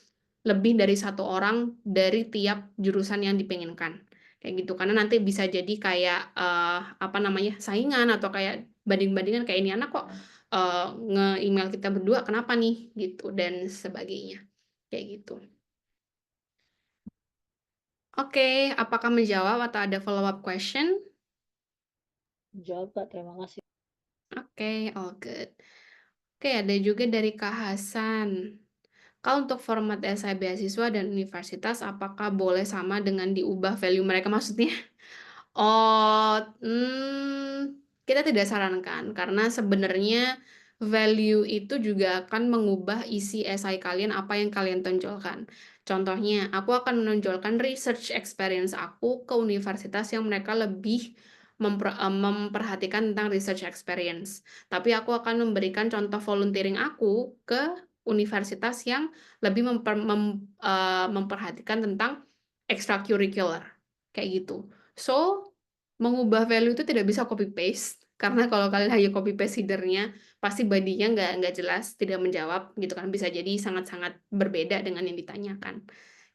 lebih dari 1 orang dari tiap jurusan yang dipinginkan. Kayak gitu. Karena nanti bisa jadi kayak apa namanya, saingan atau kayak banding-bandingan kayak ini anak kok nge-email kita berdua kenapa nih gitu dan sebagainya kayak gitu. Oke, apakah menjawab atau ada follow up question? Jawab Kak, terima kasih. Oke, all good. Oke, ada juga dari Kak Hasan. Kalau untuk format esai beasiswa dan universitas, apakah boleh sama dengan diubah value mereka? Maksudnya, oh, kita tidak sarankan karena sebenarnya value itu juga akan mengubah isi esai kalian apa yang kalian tonjolkan. Contohnya, aku akan menonjolkan research experience aku ke universitas yang mereka lebih memperhatikan tentang research experience. Tapi aku akan memberikan contoh volunteering aku ke universitas yang lebih memperhatikan tentang extracurricular kayak gitu. So, mengubah value itu tidak bisa copy paste karena kalau kalian hanya copy paste headernya pasti badinya nggak jelas, tidak menjawab gitu kan, bisa jadi sangat-sangat berbeda dengan yang ditanyakan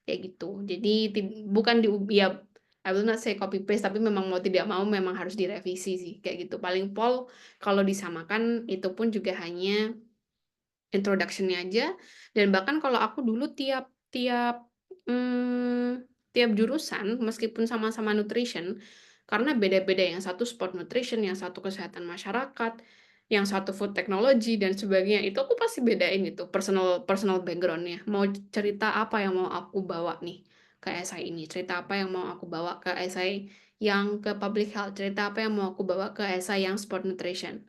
kayak gitu. Jadi bukan ya, I will not say copy paste, tapi memang mau tidak mau memang harus direvisi sih kayak gitu. Paling pol kalau disamakan itu pun juga hanya introduction-nya aja. Dan bahkan kalau aku dulu tiap tiap tiap jurusan meskipun sama-sama nutrition, karena beda-beda, yang satu sport nutrition, yang satu kesehatan masyarakat, yang satu food technology dan sebagainya, itu aku pasti bedain itu personal personal background-nya. Mau cerita apa yang mau aku bawa nih ke esai ini, cerita apa yang mau aku bawa ke esai yang ke public health, cerita apa yang mau aku bawa ke esai yang sport nutrition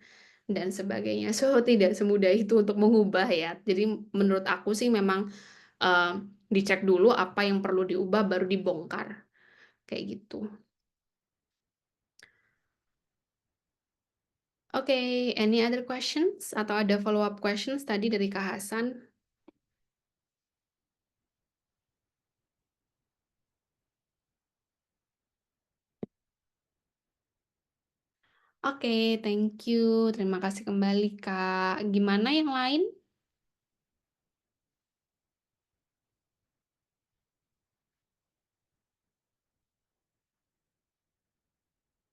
dan sebagainya. So, tidak semudah itu untuk mengubah ya. Jadi menurut aku sih memang eh, dicek dulu apa yang perlu diubah baru dibongkar. Kayak gitu. Oke, any other questions? Atau ada follow-up questions tadi dari Kak Hasan? Oke, thank you. Terima kasih kembali, Kak. Gimana yang lain?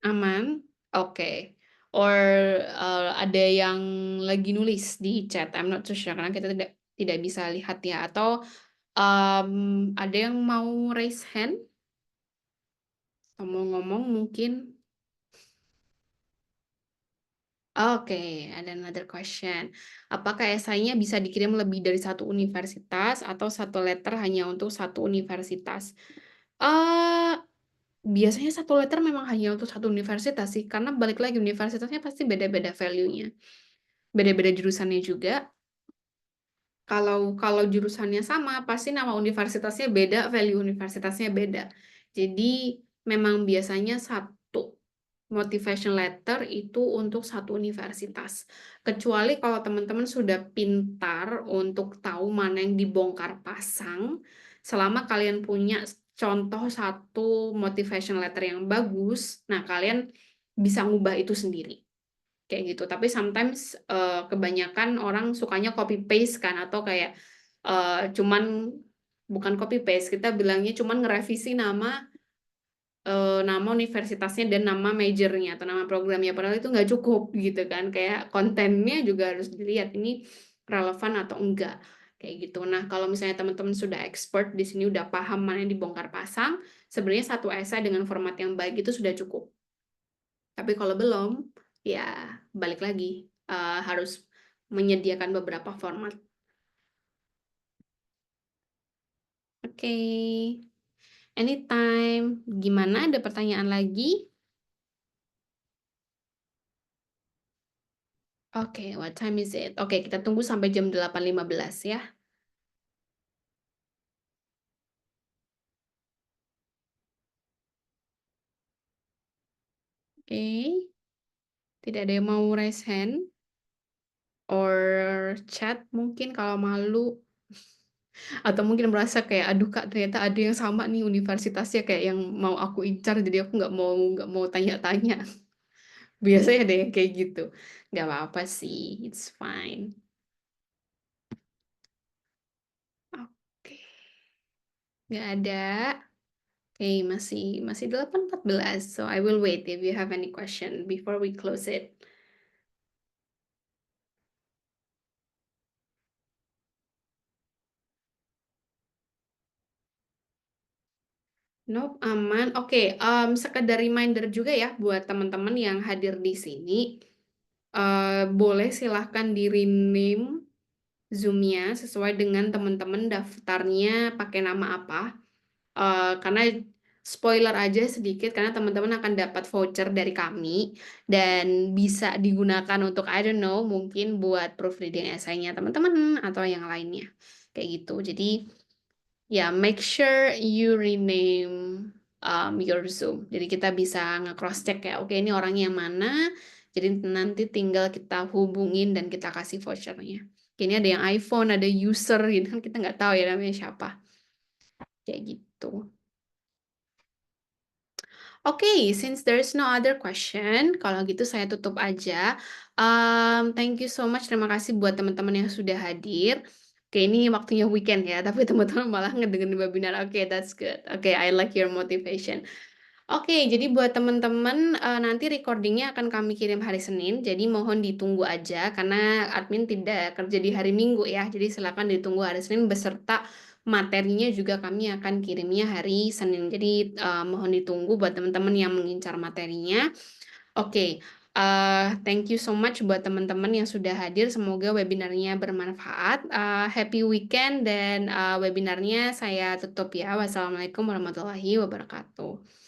Aman? Oke. Or ada yang lagi nulis di chat? I'm not too sure karena kita tidak bisa lihat ya. Atau ada yang mau raise hand? Atau mau ngomong mungkin? Oke, ada another question. Apakah esainya bisa dikirim lebih dari satu universitas atau satu letter hanya untuk satu universitas? eh Biasanya satu letter memang hanya untuk satu universitas sih, karena balik lagi universitasnya pasti beda-beda value-nya. Beda-beda jurusannya juga. Kalau jurusannya sama, pasti nama universitasnya beda, value universitasnya beda. Jadi memang biasanya satu motivation letter itu untuk satu universitas. Kecuali kalau teman-teman sudah pintar untuk tahu mana yang dibongkar pasang, selama kalian punya contoh satu motivation letter yang bagus, nah kalian bisa ngubah itu sendiri kayak gitu. Tapi sometimes kebanyakan orang sukanya copy paste kan, atau kayak cuman bukan copy paste, kita bilangnya cuman ngerevisi nama universitasnya dan nama majornya atau nama programnya, padahal itu nggak cukup gitu kan, kayak kontennya juga harus dilihat ini relevan atau enggak kayak gitu. Nah, kalau misalnya teman-teman sudah expert di sini, udah paham mana yang dibongkar pasang, sebenarnya satu esai dengan format yang baik itu sudah cukup. Tapi kalau belum, ya balik lagi, harus menyediakan beberapa format. Oke, anytime. Gimana, ada pertanyaan lagi? Oke, what time is it? Oke, kita tunggu sampai jam 8.15 ya. Oke, tidak ada yang mau raise hand or chat mungkin kalau malu. Atau mungkin merasa kayak, aduh Kak, ternyata ada yang sama nih universitasnya kayak yang mau aku incar, jadi aku nggak mau tanya-tanya. Biasanya ada yang kayak gitu. Nggak apa-apa sih, it's fine. Oke, nggak ada. Oke, masih 8.14. So I will wait if you have any question before we close it. Nope, aman. Oke, sekedar reminder juga ya buat teman-teman yang hadir di sini. Boleh silahkan di-rename Zoom-nya sesuai dengan teman-teman daftarnya pakai nama apa. Karena spoiler aja sedikit, karena teman-teman akan dapat voucher dari kami dan bisa digunakan untuk, I don't know, mungkin buat proofreading esainya teman-teman atau yang lainnya. Kayak gitu. Jadi ya, make sure you rename your Zoom. Jadi kita bisa nge-cross check ya, oke ini orangnya yang mana. Jadi nanti tinggal kita hubungin dan kita kasih vouchernya. Oke, ini ada yang iPhone, ada user gitu kan, kita nggak tahu ya namanya siapa. Kayak gitu. Oke, since there's no other question, kalau gitu saya tutup aja. Thank you so much, terima kasih buat teman-teman yang sudah hadir. Oke, ini waktunya weekend ya, tapi teman-teman malah ngedengerin webinar. Oke, that's good. Oke, I like your motivation. Oke, jadi buat teman-teman nanti recordingnya akan kami kirim hari Senin, jadi mohon ditunggu aja karena admin tidak kerja di hari Minggu ya, jadi silakan ditunggu hari Senin beserta materinya juga kami akan kirimnya hari Senin. Jadi mohon ditunggu buat teman-teman yang mengincar materinya. Oke, thank you so much buat teman-teman yang sudah hadir. Semoga webinarnya bermanfaat. Happy weekend dan webinarnya saya tutup ya. Wassalamualaikum warahmatullahi wabarakatuh.